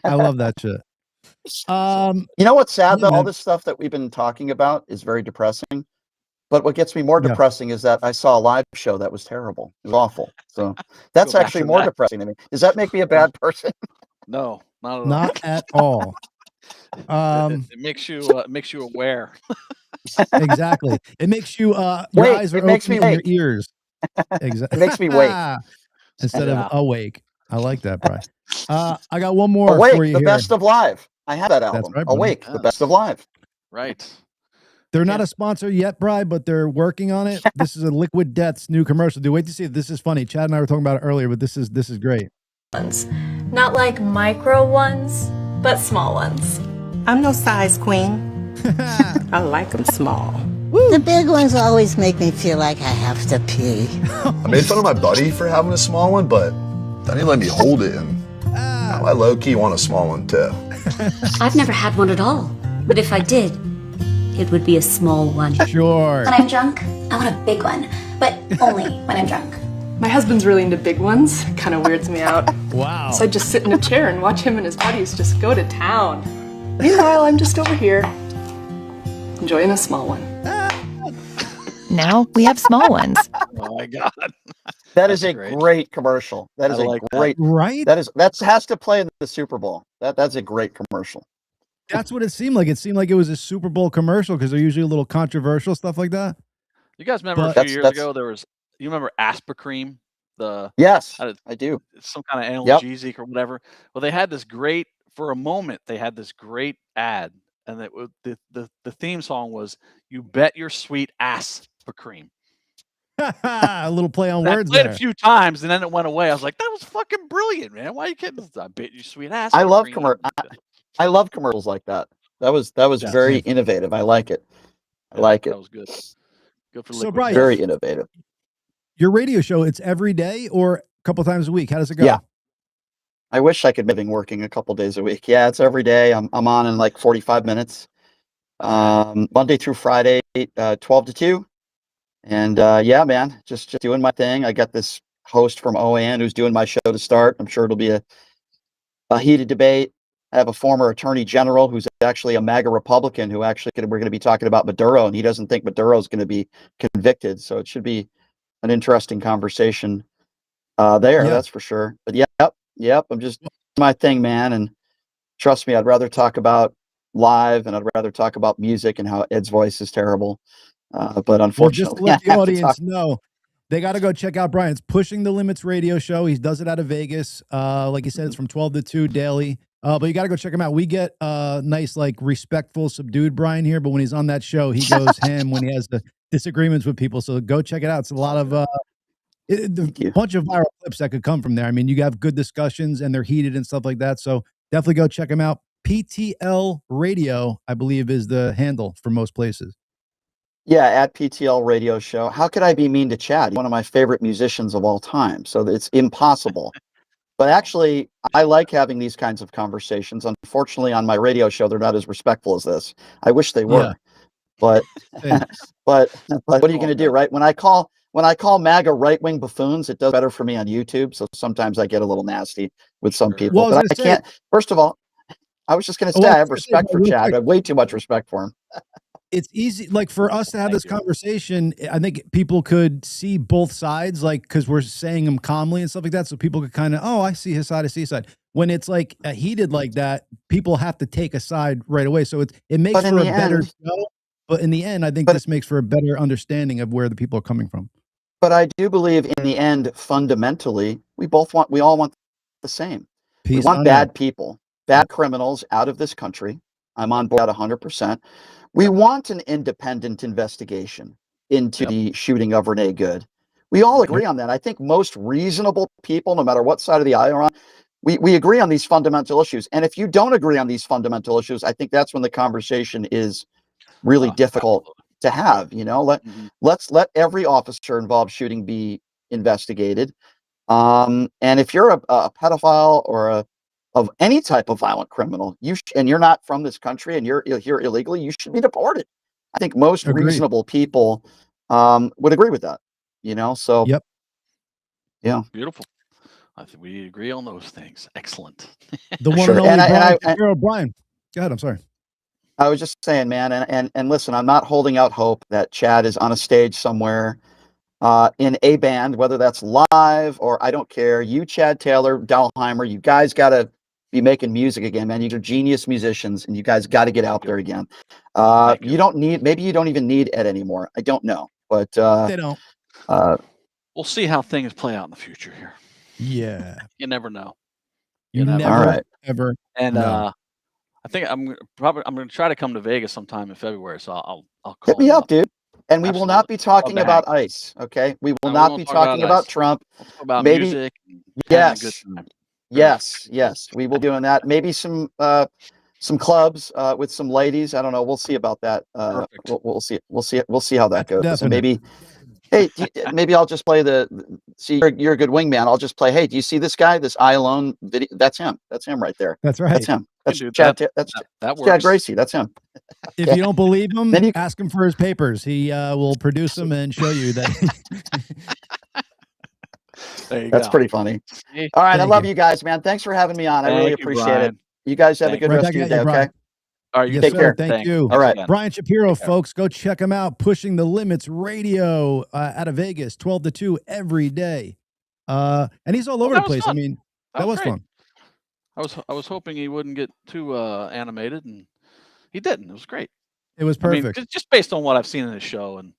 I love that shit. You know what's sad yeah, though? All man. this stuff that we've been talking about is very depressing. But what gets me more Yeah. depressing is that I saw a live show that was terrible. It was awful. So that's Go back actually to more that. depressing to me. Does that make me a bad person? No, not at all. Not at all. It makes you aware. Exactly. It makes you your Wait, eyes are it makes open me and your wake. ears. It Exactly. makes me wake. Instead Yeah. of awake. I like that, Brian. I got one more Awake, for you the here. best of live. I have that That's album. right, buddy. Awake, the best of Yes. live. Right. They're not a sponsor yet, Brian, but they're working on it. This is a Liquid Death's new commercial. Do wait to see it. This is funny. Chad and I were talking about it earlier, but this is great. Not like micro ones, but small ones. I'm no size queen. I like them small. The big ones always make me feel like I have to pee. I made fun of my buddy for having a small one, but then he let me hold it, and now I low-key want a small one too. I've never had one at all, but if I did, it would be a small one. Sure. When I'm drunk, I want a big one, but only when I'm drunk. My husband's really into big ones. Kind of weirds me out. Wow. So I just sit in a chair and watch him and his buddies just go to town. Meanwhile, I'm just over here, enjoying a small one. Now we have small ones. Oh my God. That is a great commercial. That is a great right. That has to play in the Super Bowl. That's a great commercial. That's what it seemed like. It seemed like it was a Super Bowl commercial because they're usually a little controversial stuff like that. You guys remember But- a few years ago there was you remember Aspercream? Yes, I do. Some kind of Yep. analgesic or whatever. Well, they had this great for a moment. They had this great ad, and the theme song was "You Bet Your Sweet Ass for Cream." A little play on I words played there. a few times, and then it went away. I was like, "That was fucking brilliant, man! Why are you kidding? I bet you sweet ass." I for love cream." I love commercials like that. That was Yeah, very same. innovative. I like it. I like it. That was good. Good for So, Liquid Brian, Death. Very innovative. Your radio show, it's every day or a couple times a week? How does it go? Yeah. I wish I could be working a couple days a week. Yeah, it's every day. I'm on in like 45 minutes. Monday through Friday, 12 to 2. And yeah, man, just doing my thing. I got this host from OAN who's doing my show to start. I'm sure it'll be a heated debate. I have a former attorney general who's actually a MAGA Republican who actually we're going to be talking about Maduro, and he doesn't think Maduro is going to be convicted. So it should be an interesting conversation there. Yeah. That's for sure. But yep. I'm just doing my thing, man. And trust me, I'd rather talk about live and I'd rather talk about music and how Ed's voice is terrible. But unfortunately, well, just to let I the have to audience talk. know, they got to go check out Brian's Pushing the Limits radio show. He does it out of Vegas. Like you said, it's from 12 to 2 daily. But you got to go check him out. We get nice, like respectful, subdued Brian here, but when he's on that show, he goes ham when he has the disagreements with people. So go check it out. It's a lot of a bunch of viral clips that could come from there. I mean, you have good discussions and they're heated and stuff like that. So definitely go check him out. PTL Radio, I believe, is the handle for most places. Yeah, at PTL Radio Show. How could I be mean to Chad? One of my favorite musicians of all time. So it's impossible. But actually, I like having these kinds of conversations. Unfortunately, on my radio show, they're not as respectful as this. I wish they were. Yeah. But Same. but what are you going to do, right? When I call MAGA right-wing buffoons, it does better for me on YouTube. So sometimes I get a little nasty with some people. Well, I was but I gonna say- can't. First of all, I was just going to say I have respect for Chad. I have way too much respect for him. It's easy, like for us to have this conversation. I think people could see both sides, like because we're saying them calmly and stuff like that, so people could kind of, oh, I see his side, I see his side. When it's like heated like that, people have to take a side right away. So it makes for a better show. But in the end, I think this makes for a better understanding of where the people are coming from. But I do believe in the end, fundamentally, we all want the same. We want bad people, bad criminals out of this country. I'm on board at 100%. We want an independent investigation into the shooting of Renee Good. We all agree on that. I think most reasonable people, no matter what side of the aisle you're on, we agree on these fundamental issues. And if you don't agree on these fundamental issues, I think that's when the conversation is really difficult to have. You know, let's let every officer involved shooting be investigated. And if you're a pedophile or of any type of violent criminal, and you're not from this country and you're here illegally, you should be deported. I think most reasonable people would agree with that. You know, so yeah, beautiful. I think we agree on those things. Excellent. The one Sure. and only And Brian. Brian, go ahead. I'm sorry. I was just saying, man, and listen, I'm not holding out hope that Chad is on a stage somewhere in a band, whether that's live or I don't care. You, Chad Taylor, Dahlheimer, you guys got to be making music again, man. You're genius musicians, and you guys got to get out there again. You don't need, maybe you don't even need Ed anymore. I don't know, but they don't. We'll see how things play out in the future here. Yeah, you never know. You never ever. And know. I think I'm going to try to come to Vegas sometime in February. So I'll call hit me you up, dude. And we will not be talking about hang. ICE. Okay, we will No, we not won't be talk talking about ICE. Trump. We'll talk about maybe music. And having a good time. Yes, we will be doing that. Maybe some clubs with some ladies. I don't know. We'll see about that. We'll see. We'll see how that goes. Definite. And maybe, hey, maybe I'll just play see. You're a good wingman. I'll just play. Hey, do you see this guy? This I Alone video. That's him. That's him right there. That's right. That's him. That's Chad. That's that Chad works. Gracie. That's him. If you don't believe him, ask him for his papers. He will produce them and show you that. That's pretty funny. All right, I love you guys, man. Thanks for having me on. I really appreciate it. You guys have a good rest of your day. Okay. All right, take care. Thank you. All right, Brian Shapiro, folks, go check him out. Pushing the Limits Radio out of Vegas, 12 to 2 every day. And he's all over the place. I mean, that was fun. I was hoping he wouldn't get too animated, and he didn't. It was great. It was perfect. I mean, just based on what I've seen in his show and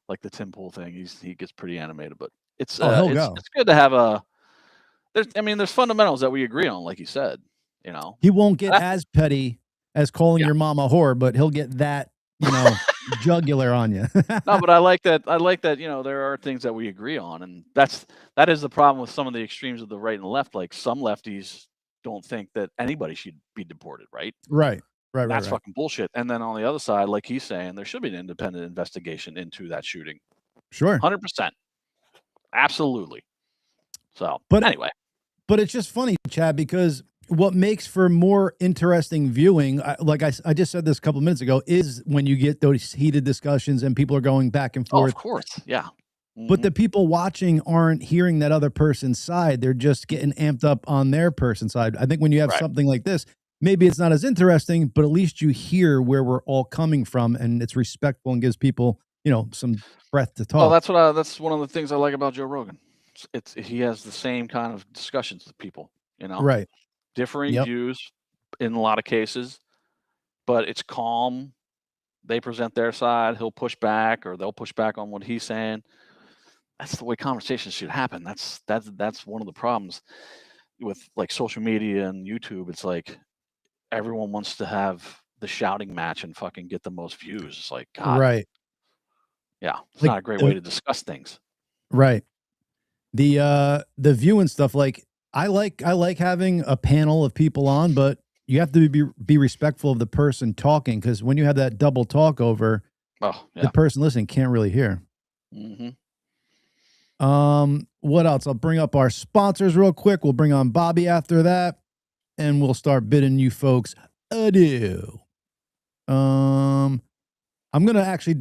like the Tim Pool thing, he gets pretty animated. But it's good to have there's fundamentals that we agree on, like you said. You know, he won't get as petty as calling your mom a whore, but he'll get that jugular on you. No, but I like that. There are things that we agree on, and that is the problem with some of the extremes of the right and left. Like some lefties don't think that anybody should be deported, right? Right. That's fucking bullshit. And then on the other side, like he's saying, there should be an independent investigation into that shooting. Sure. 100%. Absolutely. So, but anyway. But it's just funny, Chad, because what makes for more interesting viewing, like I just said this a couple minutes ago, is when you get those heated discussions and people are going back and forth. Oh, of course. Yeah. But the people watching aren't hearing that other person's side. They're just getting amped up on their person's side. I think when you have something like this, maybe it's not as interesting, but at least you hear where we're all coming from, and it's respectful and gives people, some breath to talk. Well, that's one of the things I like about Joe Rogan. He has the same kind of discussions with people, right? Differing views in a lot of cases, but it's calm. They present their side. He'll push back, or they'll push back on what he's saying. That's the way conversations should happen. That's one of the problems with like social media and YouTube. It's like everyone wants to have the shouting match and fucking get the most views. It's like, God, right? Yeah, it's not a great way to discuss things. Right. The view and stuff, like I like having a panel of people on, but you have to be respectful of the person talking, because when you have that double talk over, the person listening can't really hear. Mm-hmm. What else? I'll bring up our sponsors real quick. We'll bring on Bobby after that, and we'll start bidding you folks adieu. I'm gonna actually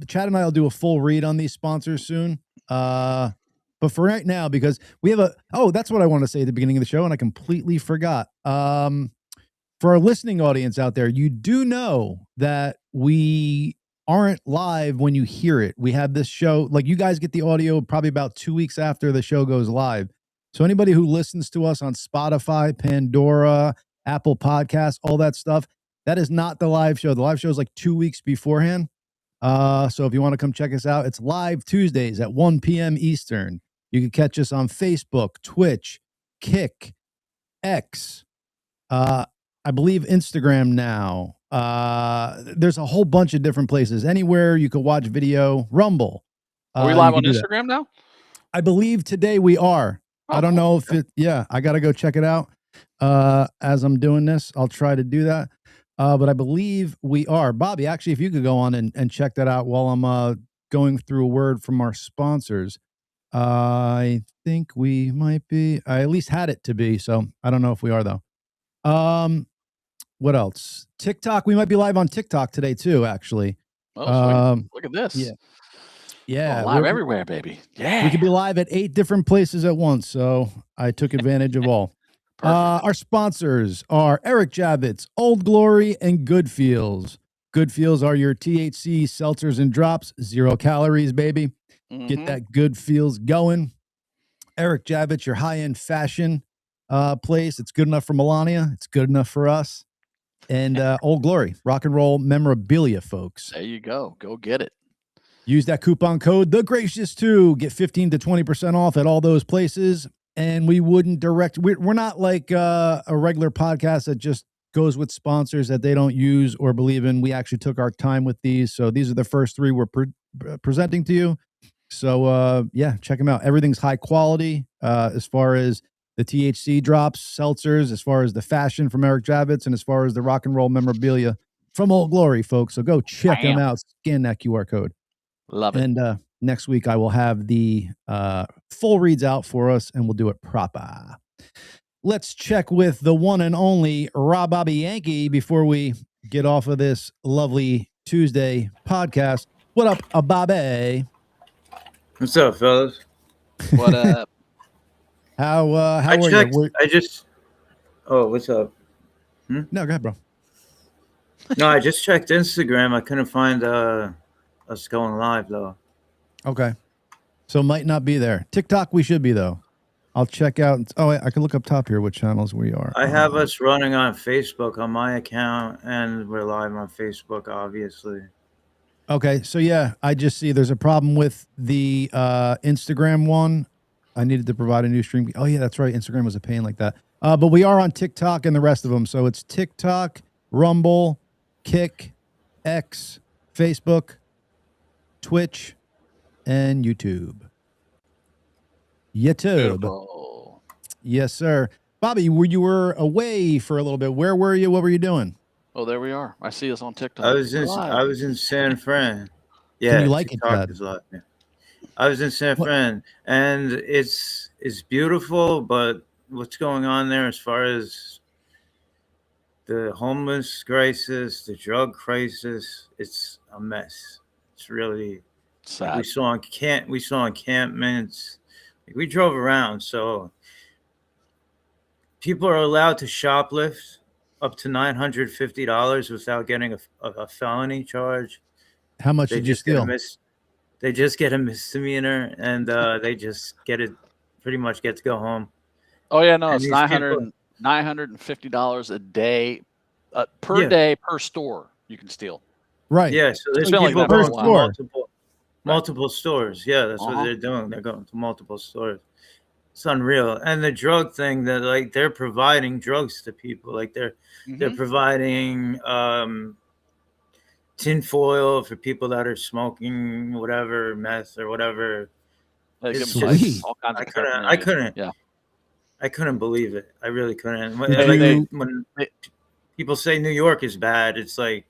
Chad and I will do a full read on these sponsors soon. But for right now, because we have that's what I want to say at the beginning of the show, and I completely forgot. For our listening audience out there, you do know that we aren't live when you hear it. We have this show, like you guys get the audio probably about 2 weeks after the show goes live. So anybody who listens to us on Spotify, Pandora, Apple Podcasts, all that stuff, that is not the live show. The live show is like 2 weeks beforehand. So if you want to come check us out, it's live Tuesdays at 1 p.m. Eastern. You can catch us on Facebook, Twitch, Kick, X, I believe Instagram now. There's a whole bunch of different places. Anywhere you could watch video. Rumble. Are we live on Instagram now? I believe today we are. I don't know if I got to go check it out. As I'm doing this, I'll try to do that. But I believe we are. Bobby, actually, if you could go on and check that out while I'm going through a word from our sponsors. I think we might be. I at least had it to be, so I don't know if we are, though. What else? TikTok. We might be live on TikTok today, too, actually. Oh, look at this. Yeah. Yeah, live everywhere, baby. Yeah. We could be live at 8 different places at once, so I took advantage of all. Our sponsors are Eric Javits, Old Glory, and Good Feels. Good Feels are your THC seltzers and drops, 0 calories, baby. Get that Good Feels going. Eric Javits, your high-end fashion place. It's good enough for Melania. It's good enough for us. And Old Glory, rock and roll memorabilia, folks. There you go. Go get it. Use that coupon code TheGracious2. Get 15 to 20% off at all those places. And we wouldn't we're not like a regular podcast that just goes with sponsors that they don't use or believe in. We actually took our time with these. So these are the first 3 we're presenting to you. So yeah, check them out. Everything's high quality as far as the THC drops, seltzers, as far as the fashion from Eric Javits, and as far as the rock and roll memorabilia from Old Glory, folks. So go check them out. Scan that QR code. Love it. And next week I will have the full reads out for us, and we'll do it proper. Let's check with the one and only Rob Bobby Yankee before we get off of this lovely Tuesday podcast. What up, Bobby? What's up, fellas? What up? How I are checked, you? Oh, what's up? No, go ahead, bro. No, I just checked Instagram. I couldn't find us going live though. Okay. So might not be there. TikTok we should be though. I'll check out. Oh, I can look up top here what channels we are. I have us running on Facebook on my account, and we're live on Facebook, obviously. Okay, so yeah, I just see there's a problem with the Instagram one. I needed to provide a new stream. Oh yeah, that's right. Instagram was a pain like that. But we are on TikTok and the rest of them. So it's TikTok, Rumble, Kick, X, Facebook, Twitch, and YouTube. Beautiful. Yes, sir. Bobby, you were away for a little bit. Where were you? What were you doing? Oh, there we are. I see us on TikTok. I was in San Fran. Yeah, Can you like TikTok it, Chad? is live. Yeah. I was in San Fran, and it's beautiful, but what's going on there as far as the homeless crisis, the drug crisis, it's a mess. It's really sad. We saw encampments. We drove around, so people are allowed to shoplift up to $950 without getting a felony charge. How much did you steal? They just get a misdemeanor, and they just pretty much get to go home. Oh yeah, no, it's $950 a day per day per store you can steal. Right. Yeah, so there's people people going to multiple stores. Yeah, that's what they're doing. They're going to multiple stores. It's unreal. And the drug thing, that like they're providing drugs to people, like they're providing tinfoil for people that are smoking whatever, meth or whatever. It's just, all kinds of I couldn't believe it. I really couldn't. When people say New York is bad, it's like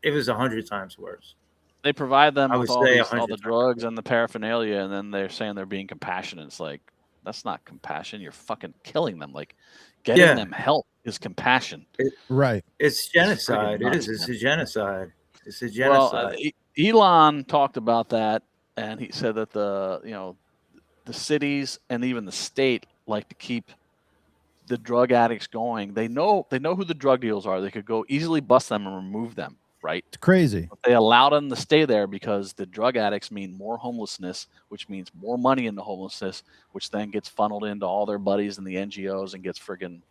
it was 100 times worse. They provide them with all the 100 drugs and the paraphernalia, and then they're saying they're being compassionate. It's like, that's not compassion. You're fucking killing them. Like, getting them help is compassion. Right. It's genocide. It is. It's a genocide. It's a genocide. Well, Elon talked about that, and he said that the cities and even the state like to keep the drug addicts going. They know who the drug dealers are. They could go easily bust them and remove them. Right? It's crazy. But they allow them to stay there because the drug addicts mean more homelessness, which means more money into homelessness, which then gets funneled into all their buddies and the NGOs and gets friggin',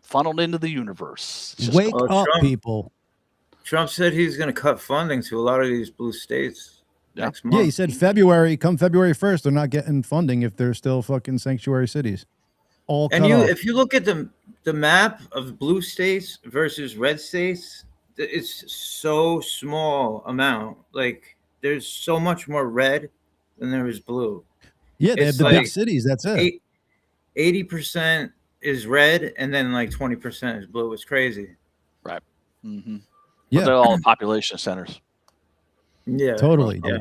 funneled into the universe. Wake up, people. Trump said he's going to cut funding to a lot of these blue states next month. Yeah, he said come February 1st, they're not getting funding if they're still fucking sanctuary cities. All cut off. If you look at the map of blue states versus red states, it's so small amount. Like there's so much more red than there is blue. Yeah, they have the big cities. That's it. 80% is red, and then like 20% is blue. It's crazy. Right. Mm-hmm. Yeah, but they're all population centers. Yeah, totally. Yeah.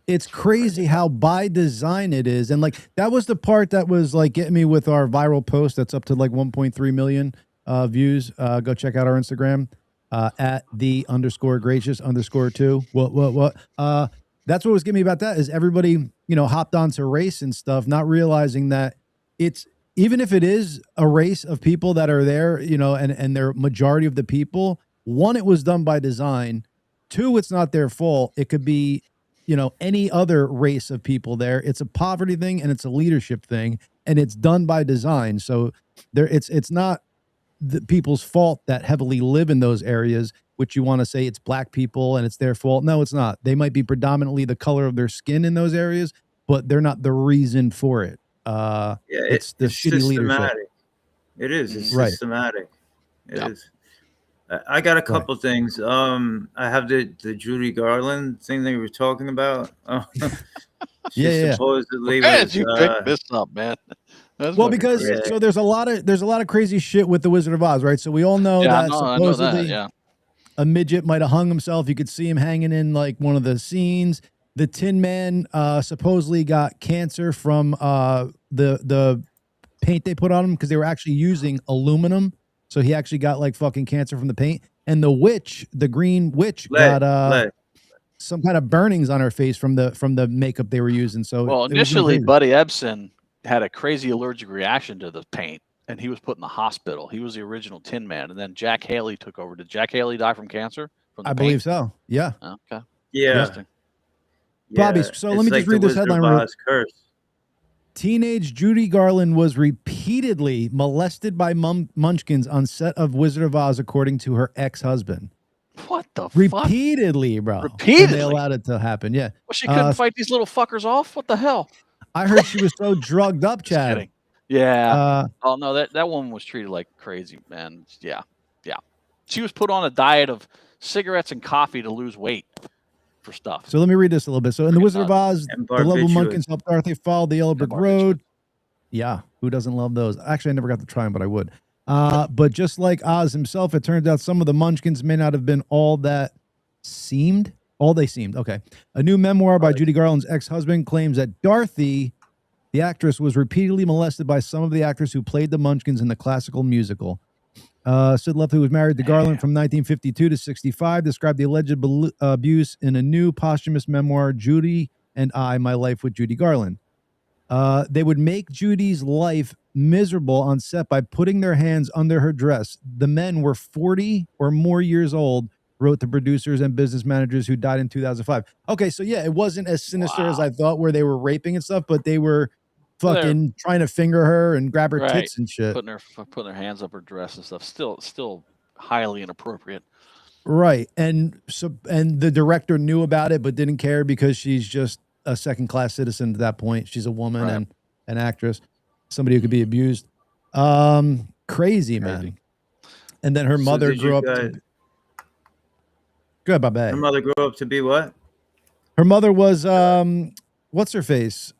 It's crazy how by design it is. And like, that was the part that was like getting me with our viral post that's up to like 1.3 million views. Go check out our Instagram. at @the_gracious_2. What? That's what was getting me about that is everybody, hopped onto race and stuff, not realizing that it's, even if it is a race of people that are there, and they're majority of the people, one, it was done by design. Two, it's not their fault. It could be, any other race of people there. It's a poverty thing and it's a leadership thing, and it's done by design. So it's not the people's fault that heavily live in those areas, which you want to say it's black people and it's their fault. No, it's not. They might be predominantly the color of their skin in those areas, but they're not the reason for it. It's the shitty leadership. It is. It's right. Systematic. It is. I got a couple things. I have the Judy Garland thing that you were talking about. She supposedly was. You picked this up, man. Well, because so there's a lot of crazy shit with the Wizard of Oz, right? So we all know that supposedly a midget might have hung himself. You could see him hanging in like one of the scenes. The Tin Man supposedly got cancer from the paint they put on him because they were actually using aluminum. So he actually got like fucking cancer from the paint. And the witch, the green witch, got some kind of burnings on her face from the makeup they were using. So initially, Buddy Ebsen had a crazy allergic reaction to the paint, and he was put in the hospital. He was the original Tin Man, and then Jack Haley took over. Did Jack Haley die from cancer? I believe so. Yeah. Okay. Yeah. Bobby, so let me just read this headline. Teenage Judy Garland was repeatedly molested by munchkins on set of Wizard of Oz, according to her ex-husband. What the repeatedly, fuck? Bro. Repeatedly? And they allowed it to happen, yeah. Well, she couldn't fight these little fuckers off? What the hell? I heard she was so drugged up, Chad. Kidding. Yeah. Oh, no, that woman was treated like crazy, man. Yeah. Yeah. She was put on a diet of cigarettes and coffee to lose weight. For stuff. So let me read this a little bit. So in the Wizard of Oz, the lovable munchkins helped Dorothy follow the Yellow Brick Road. Yeah, who doesn't love those? Actually, I never got to try them, but I would. But just like Oz himself, it turns out some of the munchkins may not have been all they seemed. Okay. A new memoir by Judy Garland's ex-husband claims that Dorothy, the actress, was repeatedly molested by some of the actors who played the munchkins in the classical musical. Sid Luft, who was married to Garland from 1952 to 65, described the alleged abuse in a new posthumous memoir, Judy and I, My Life with Judy Garland. They would make Judy's life miserable on set by putting their hands under her dress. The men were 40 or more years old, wrote the producers and business managers who died in 2005. Okay, so yeah, it wasn't as sinister as I thought where they were raping and stuff, but they were fucking trying to finger her and grab her tits and shit. Putting their hands up her dress and stuff. Still highly inappropriate. Right. And the director knew about it but didn't care because she's just a second-class citizen at that point. She's a woman and an actress, somebody who could be abused. Crazy, man. And then her mother grew up Good, Bobby. Her mother grew up to be what? Her mother was what's her face?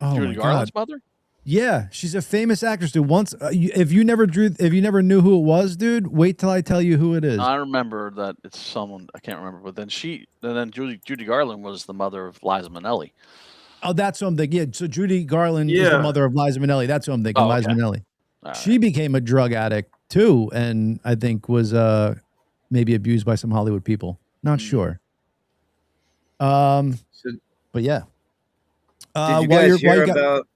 Judy Garland's mother? Yeah, she's a famous actress, dude. Once, if you never knew who it was, dude, wait till I tell you who it is. I remember that it's someone I can't remember, but then Judy Garland was the mother of Liza Minnelli. Oh, that's who I'm thinking. Yeah, so Judy Garland is the mother of Liza Minnelli. That's who I'm thinking. Oh, okay. Liza Minnelli. She Right. became a drug addict too, and I think was maybe abused by some Hollywood people. Not sure. But yeah. Did you guys hear about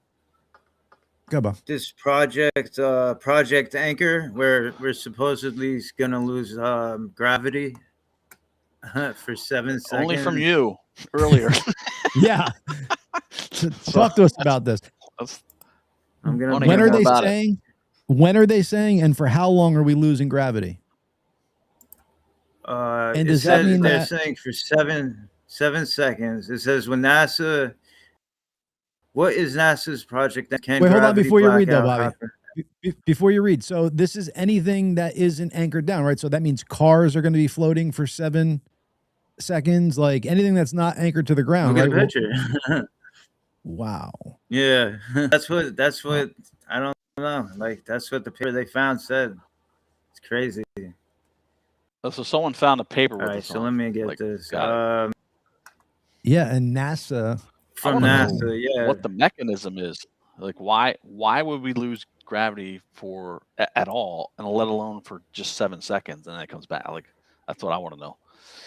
this Project Anchor, where we're supposedly going to lose gravity for 7 seconds? Only from you earlier. Yeah. Talk to us about this. I'm gonna When are they saying, and for how long are we losing gravity? And does that mean they're saying for 7 seconds? It says when NASA. What is NASA's project that can? Wait, hold on before you read, though, Bobby. Before you read, so this is anything that isn't anchored down, right? So that means cars are going to be floating for 7 seconds, like anything that's not anchored to the ground. Look at right? the picture. Wow. Yeah, that's what I don't know. Like that's what the paper they found said. It's crazy. So someone found a paper with All right, this so on let it. me get this. Yeah, and NASA from NASA, yeah. What the mechanism is? Like why would we lose gravity for at all, and let alone for just 7 seconds, and then it comes back. Like, that's what I want to know.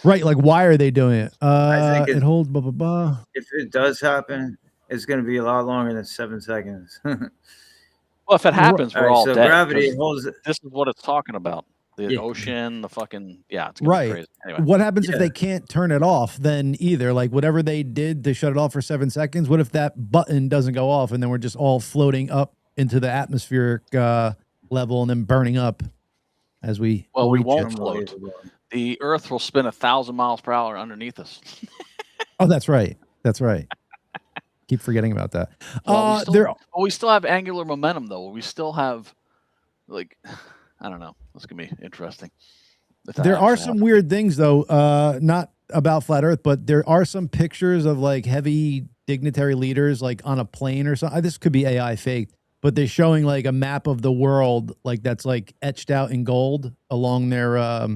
Right, like why are they doing it? I think It holds blah blah blah. If it does happen, it's going to be a lot longer than 7 seconds. Well, if it happens, we're all so dead. Gravity holds. This is what it's talking about. The ocean, the fucking it's gonna Right. be crazy. Anyway. What happens if they can't turn it off? Then either like whatever they did, they shut it off for 7 seconds. What if that button doesn't go off and then we're just all floating up into the atmospheric level and then burning up as we? Well, we won't float. The Earth will spin 1,000 miles per hour underneath us. Oh, that's right. That's right. Keep forgetting about that. We still have angular momentum, though. We still have, like, I don't know. This could be interesting. There are some weird things, though, not about flat Earth, but there are some pictures of like heavy dignitary leaders like on a plane or something. This could be AI fake, but they're showing like a map of the world, like that's like etched out in gold along their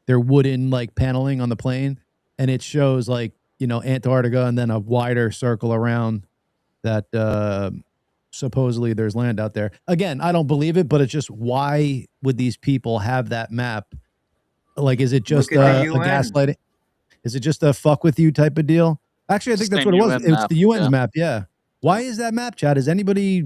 wooden like paneling on the plane, and it shows like, you know, Antarctica and then a wider circle around that supposedly there's land out there. Again, I don't believe it, but it's just, why would these people have that map? Like, is it just a gaslighting? Is it just a fuck with you type of deal? Actually, I think that's what it was. It's the UN's map. Yeah. Why is that map, Chad? Has anybody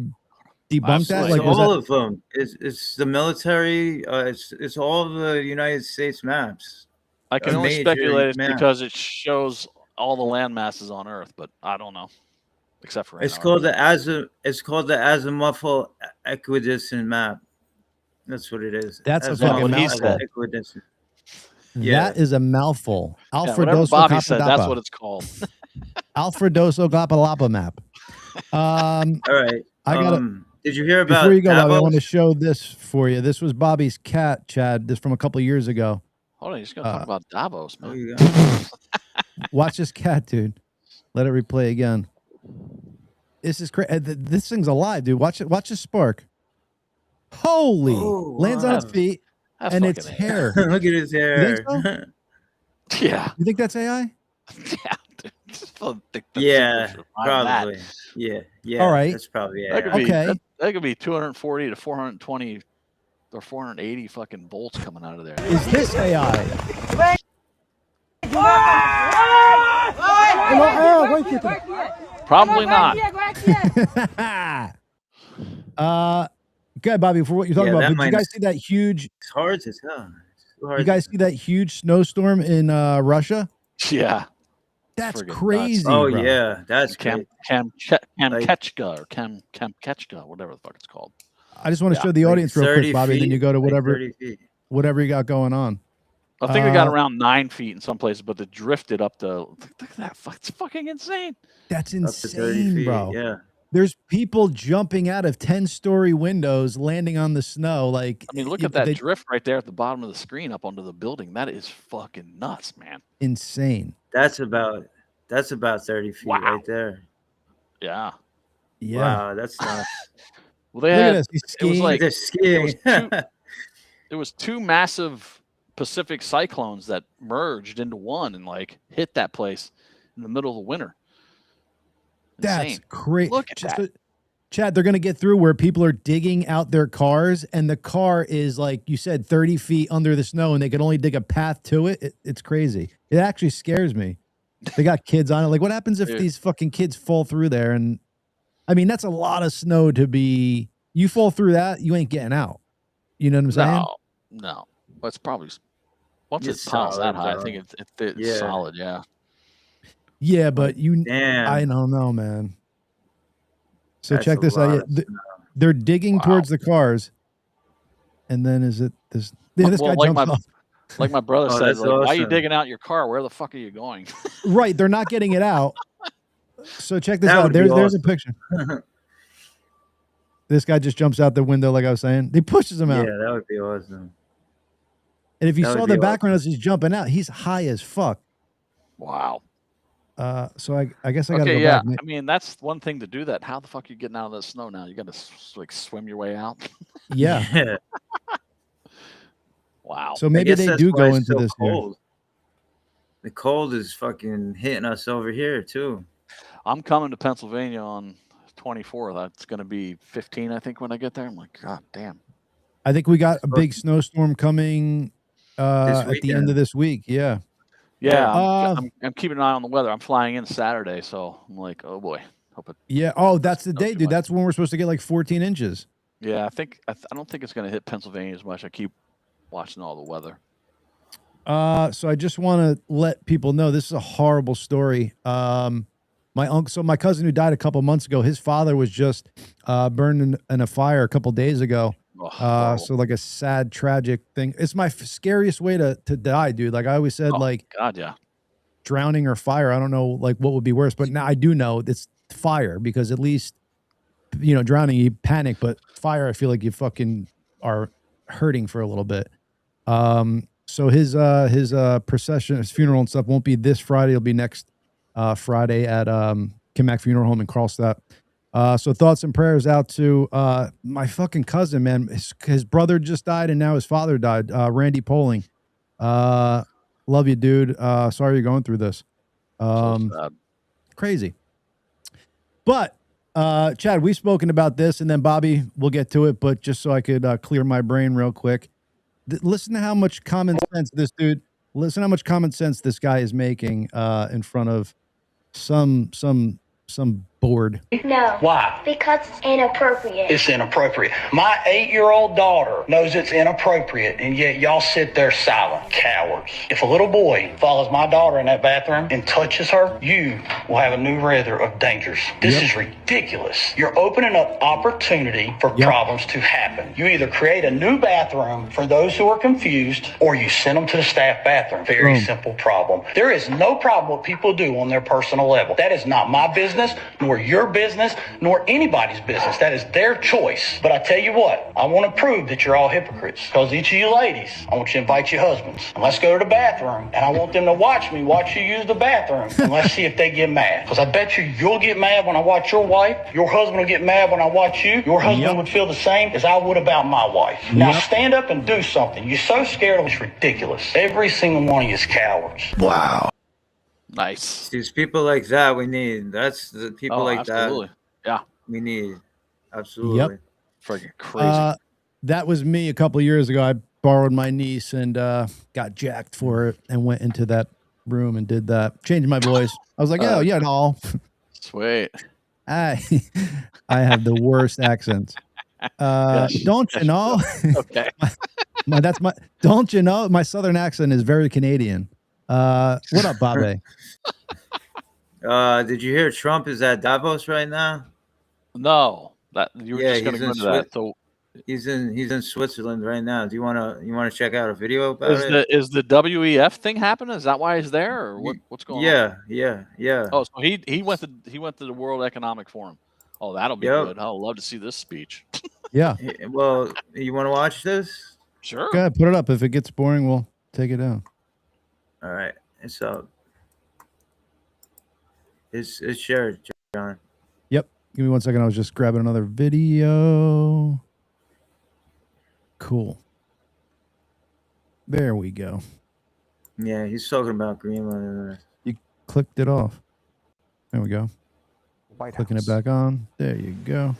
debunked that? Like all of them. It's the military. It's all of the United States maps. I can only speculate it's because it shows all the land masses on Earth, but I don't know. Except for it's called the azimuthal equidistant map. That's what it is. That's a fucking mouthful. That is a mouthful. Alfredoso Bobby said, that's what it's called. Alfredoso Gapalapa map. All right. I got did you hear about before you go, Davos? Bobby, I want to show this for you. This was Bobby's cat, Chad. This from a couple years ago. Hold on, you're just gonna talk about Davos, man. Watch this cat, dude. Let it replay again. This is crazy. This thing's alive, dude. Watch it. Watch the spark. Holy! Lands on its feet, and its hair. Look at his hair. You think so? Yeah. You think that's AI? Yeah, probably. Yeah. All right. That's probably AI. That could be 240 to 420 or 480 fucking bolts coming out of there. Is this AI? Probably not. Good, Bobby. For what you're talking about, did you guys see that huge? It's hard as hell. You guys see that huge snowstorm in Russia? Yeah, that's crazy. Oh bro. yeah, that's Kamchatka or Kamchatka, whatever the fuck it's called. I just want to show the audience real quick, Bobby. Then you go to whatever you got going on. I think they got around 9 feet in some places, but they drifted up to. Look at that! It's fucking insane. That's insane, bro. Yeah. There's people jumping out of 10-story windows, landing on the snow. Like, I mean, look at that drift right there at the bottom of the screen up onto the building. That is fucking nuts, man. Insane. That's about 30 feet right there. Yeah. Yeah. Wow, that's nuts. Well, they had, it was like they're skiing. There was two massive Pacific cyclones that merged into one and like hit that place in the middle of the winter. Insane. That's crazy. Look at that. Chad, they're going to get through where people are digging out their cars, and the car is, like you said, 30 feet under the snow, and they can only dig a path to it. It's crazy. It actually scares me. They got kids on it. Like, what happens if these fucking kids fall through there? And I mean, that's a lot of snow to be. You fall through that, you ain't getting out. You know what I'm saying? No. But it's probably once it piles that high, I think it's solid. Yeah. Yeah, but Damn. I don't know, man. So check this out. They're digging towards the cars, and then is it this? Yeah, this guy jumps off. Like my brother says, like, awesome. why are you digging out your car? Where the fuck are you going? Right, they're not getting it out. So check this That out. would be There's a awesome. picture. This guy just jumps out the window, like I was saying. He pushes him out. Yeah, that would be awesome. And if you That saw would the be background as he's jumping out, he's high as fuck. Wow. So I guess I got to go yeah. back. I mean, that's one thing to do that. How the fuck are you getting out of the snow now? You got to like swim your way out. Yeah. Wow. So maybe they do go into this cold. The cold is fucking hitting us over here too. I'm coming to Pennsylvania on 24th. That's going to be 15, I think, when I get there. I'm like, God damn. I think we got a big snowstorm coming at the end of this week. Yeah. Yeah, I'm keeping an eye on the weather. I'm flying in Saturday, so I'm like, oh boy, hope it. Yeah. Oh, that's the day, dude. That's when we're supposed to get like 14 inches. Yeah, I don't think it's going to hit Pennsylvania as much. I keep watching all the weather. So I just want to let people know this is a horrible story. My cousin who died a couple months ago, his father was just burned in a fire a couple days ago. So like a sad, tragic thing. It's my scariest way to die, dude. Like I always said, like, God, yeah, drowning or fire. I don't know, like what would be worse, but now I do know it's fire, because at least, you know, drowning you panic, but fire, I feel like you fucking are hurting for a little bit. So his procession, his funeral and stuff won't be this Friday. It'll be next Friday at Kimmack Funeral Home in Karlstadt. So thoughts and prayers out to my fucking cousin, man. His brother just died, and now his father died. Randy Poling. Love you, dude. Sorry you're going through this. So sad. Crazy. But Chad, we've spoken about this, and then Bobby, we'll get to it. But just so I could clear my brain real quick, listen to how much common sense this dude. Listen how much common sense this guy is making in front of some board. No. Why? Because it's inappropriate. It's inappropriate. My 8-year-old daughter knows it's inappropriate, and yet y'all sit there silent. Cowards. If a little boy follows my daughter in that bathroom and touches her, you will have a new weather of dangers. This is ridiculous. You're opening up opportunity for problems to happen. You either create a new bathroom for those who are confused, or you send them to the staff bathroom. Very simple problem. There is no problem what people do on their personal level. That is not my business, nor your business, nor anybody's business. That is their choice. But I tell you what, I want to prove that you're all hypocrites. Because each of you ladies, I want you to invite your husbands. And let's go to the bathroom. And I want them to watch me watch you use the bathroom. And let's see if they get mad. Because I bet you'll get mad when I watch your wife. Your husband will get mad when I watch you. Your husband would feel the same as I would about my wife. Now stand up and do something. You're so scared of it's ridiculous. Every single one of you is cowards. Wow. Nice. There's people like that we need. That's the people like absolutely. that. Yeah. We need. Absolutely. Freaking crazy. That was me a couple of years ago. I borrowed my niece and got jacked for it and went into that room and did that. Changed my voice. I was like, oh, yeah, no. Sweet. I have the worst accents. Don't you know? Okay. Don't you know? My southern accent is very Canadian. What up, Bobby? Did you hear Trump is at Davos right now? No, that you were just going to go into that. So he's in Switzerland right now. Do you want to check out a video about it? Is the WEF thing happening? Is that why he's there, or what's going on? Yeah. Oh, so he went to the World Economic Forum. Oh, that'll be good. I'll love to see this speech. Yeah. Well, you want to watch this? Sure. Go ahead, put it up. If it gets boring, we'll take it down. All right, it's up. It's shared, John. Yep. Give me 1 second. I was just grabbing another video. Cool. There we go. Yeah, he's talking about Greenland. You clicked it off. There we go. Clicking it back on. There you go.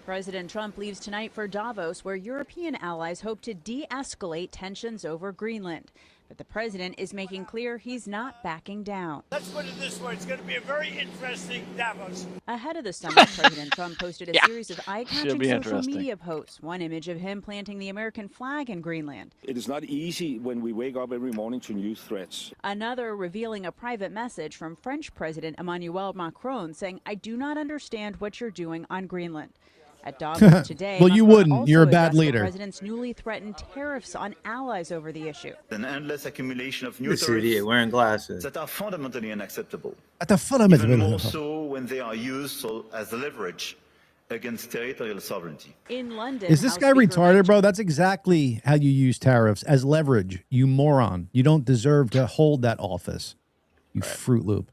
President Trump leaves tonight for Davos, where European allies hope to de-escalate tensions over Greenland. But the president is making clear he's not backing down. Let's put it this way, it's going to be a very interesting Davos. Ahead of the summit, President Trump posted a series of eye-catching social media posts. One image of him planting the American flag in Greenland. It is not easy when we wake up every morning to new threats. Another revealing a private message from French President Emmanuel Macron saying, "I do not understand what you're doing on Greenland." At Davos today, well, you Macron wouldn't. You're a bad the leader. president's newly threatened tariffs on allies over the issue. An endless accumulation of new This idiot wearing glasses. that are fundamentally unacceptable. At the fundamental. Even more so when they are used as leverage against territorial sovereignty. In London, Is this House guy Speaker retarded, bro? That's exactly how you use tariffs, as leverage. You moron. You don't deserve to hold that office. You Fruit Loop.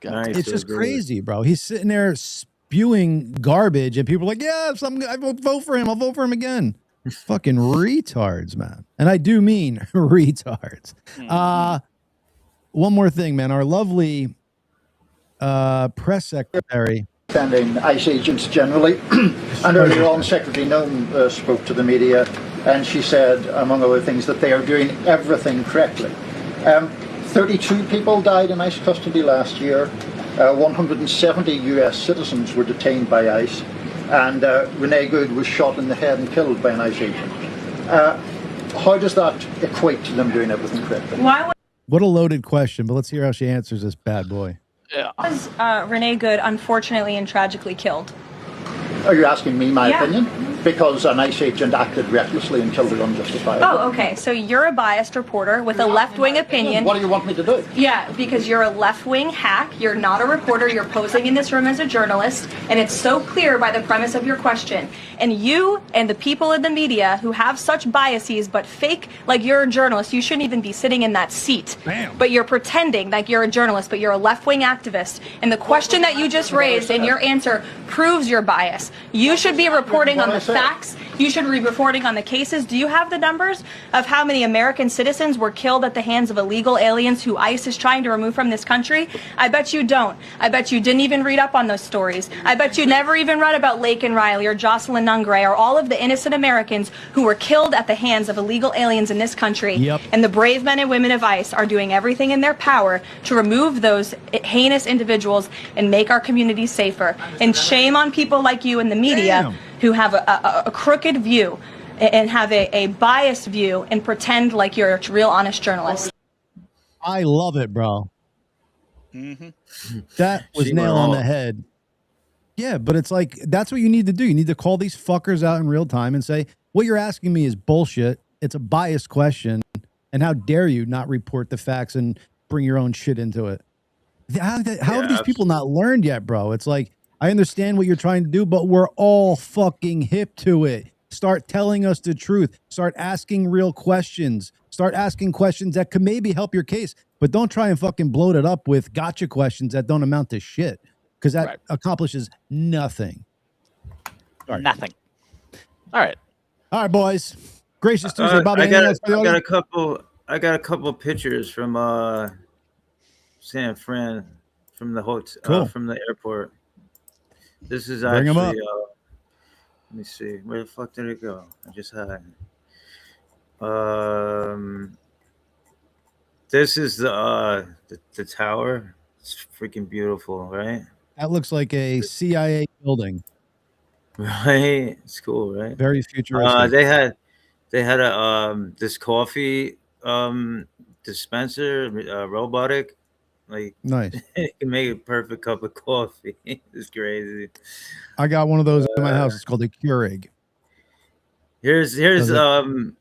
It's just crazy, bro. He's sitting there spewing garbage, and people are like, "Yeah, I will vote for him. I'll vote for him again." Fucking retards, man. And I do mean retards. One more thing, man. Our lovely press secretary. Defending ICE agents generally. And earlier on, Secretary Nome spoke to the media, and she said, among other things, that they are doing everything correctly. 32 people died in ICE custody last year. 170 US citizens were detained by ICE, and Renee Good was shot in the head and killed by an ICE agent. How does that equate to them doing everything correctly? What a loaded question, but let's hear how she answers this bad boy. Yeah. Was Renee Good unfortunately and tragically killed? Are you asking me my opinion? Because an ICE agent acted recklessly and killed her unjustifiably. Oh, okay. So you're a biased reporter with a left-wing opinion. What do you want me to do? Yeah, because you're a left-wing hack. You're not a reporter. You're posing in this room as a journalist, and it's so clear by the premise of your question. And you and the people in the media who have such biases but fake like you're a journalist, you shouldn't even be sitting in that seat. Bam. But you're pretending like you're a journalist, but you're a left-wing activist. And the question that you just raised and your answer proves your bias. You should be reporting on the facts. You should be reporting on the cases. Do you have the numbers of how many American citizens were killed at the hands of illegal aliens who ICE is trying to remove from this country? I bet you don't. I bet you didn't even read up on those stories. I bet you never even read about Laken Riley or Jocelyn Nungray or all of the innocent Americans who were killed at the hands of illegal aliens in this country. Yep. And the brave men and women of ICE are doing everything in their power to remove those heinous individuals and make our communities safer. And shame on people like you in the media who have a crooked view and have a biased view and pretend like you're a real honest journalist. I love it, bro. That was She nail went on all- the head. Yeah, but it's like, that's what you need to do. You need to call these fuckers out in real time and say, what you're asking me is bullshit. It's a biased question. And how dare you not report the facts and bring your own shit into it? How have these people not learned yet, bro? It's like, I understand what you're trying to do, but we're all fucking hip to it. Start telling us the truth. Start asking real questions. Start asking questions that could maybe help your case, but don't try and fucking bloat it up with gotcha questions that don't amount to shit, because that accomplishes nothing. Nothing. All right. All right, boys. Gracious Tuesday, Bobby. I got anything else for the audience? I got a couple pictures from San Fran, from the hotel, Cool. from the airport. This is Bring 'em actually. up. Let me see. Where the fuck did it go? I just had it. This is the tower. It's freaking beautiful, right? That looks like a CIA building. Right. It's cool, right? Very futuristic. They had a this coffee dispenser, robotic. Like, Nice. it can make a perfect cup of coffee. It's crazy. I got one of those in my house. It's called a Keurig. Here's Does it-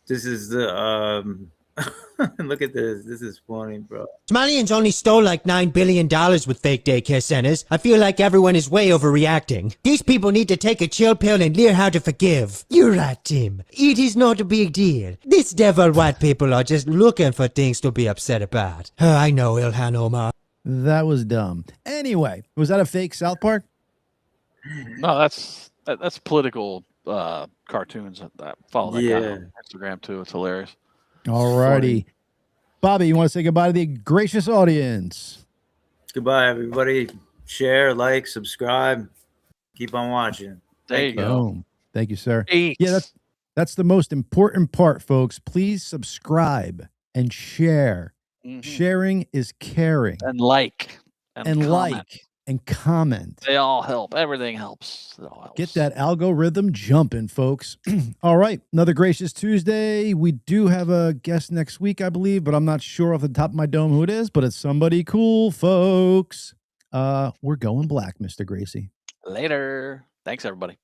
this is the look at this. This is funny, bro. Somalians only stole like $9 billion with fake daycare centers. I feel like everyone is way overreacting. These people need to take a chill pill and learn how to forgive. You're right, Tim. It is not a big deal. These devil white people are just looking for things to be upset about. I know, Ilhan Omar. That was dumb. Anyway, was that a fake South Park? No, that's political cartoons that follow that guy on Instagram too. It's hilarious. All righty. Bobby, you want to say goodbye to the gracious audience? Goodbye, everybody. Share, like, subscribe. Keep on watching. Thank you. Boom. Thank you, sir. Yeah, that's the most important part, folks. Please subscribe and share. Sharing is caring. And like. And comment. Like and comment. They all help. Everything helps. It all helps. Get that algorithm jumping, folks. All right. Another Gracious Tuesday. We do have a guest next week, I believe, but I'm not sure off the top of my dome who it is, but it's somebody cool, folks. We're going black, Mr. Gracie. Later. Thanks, everybody.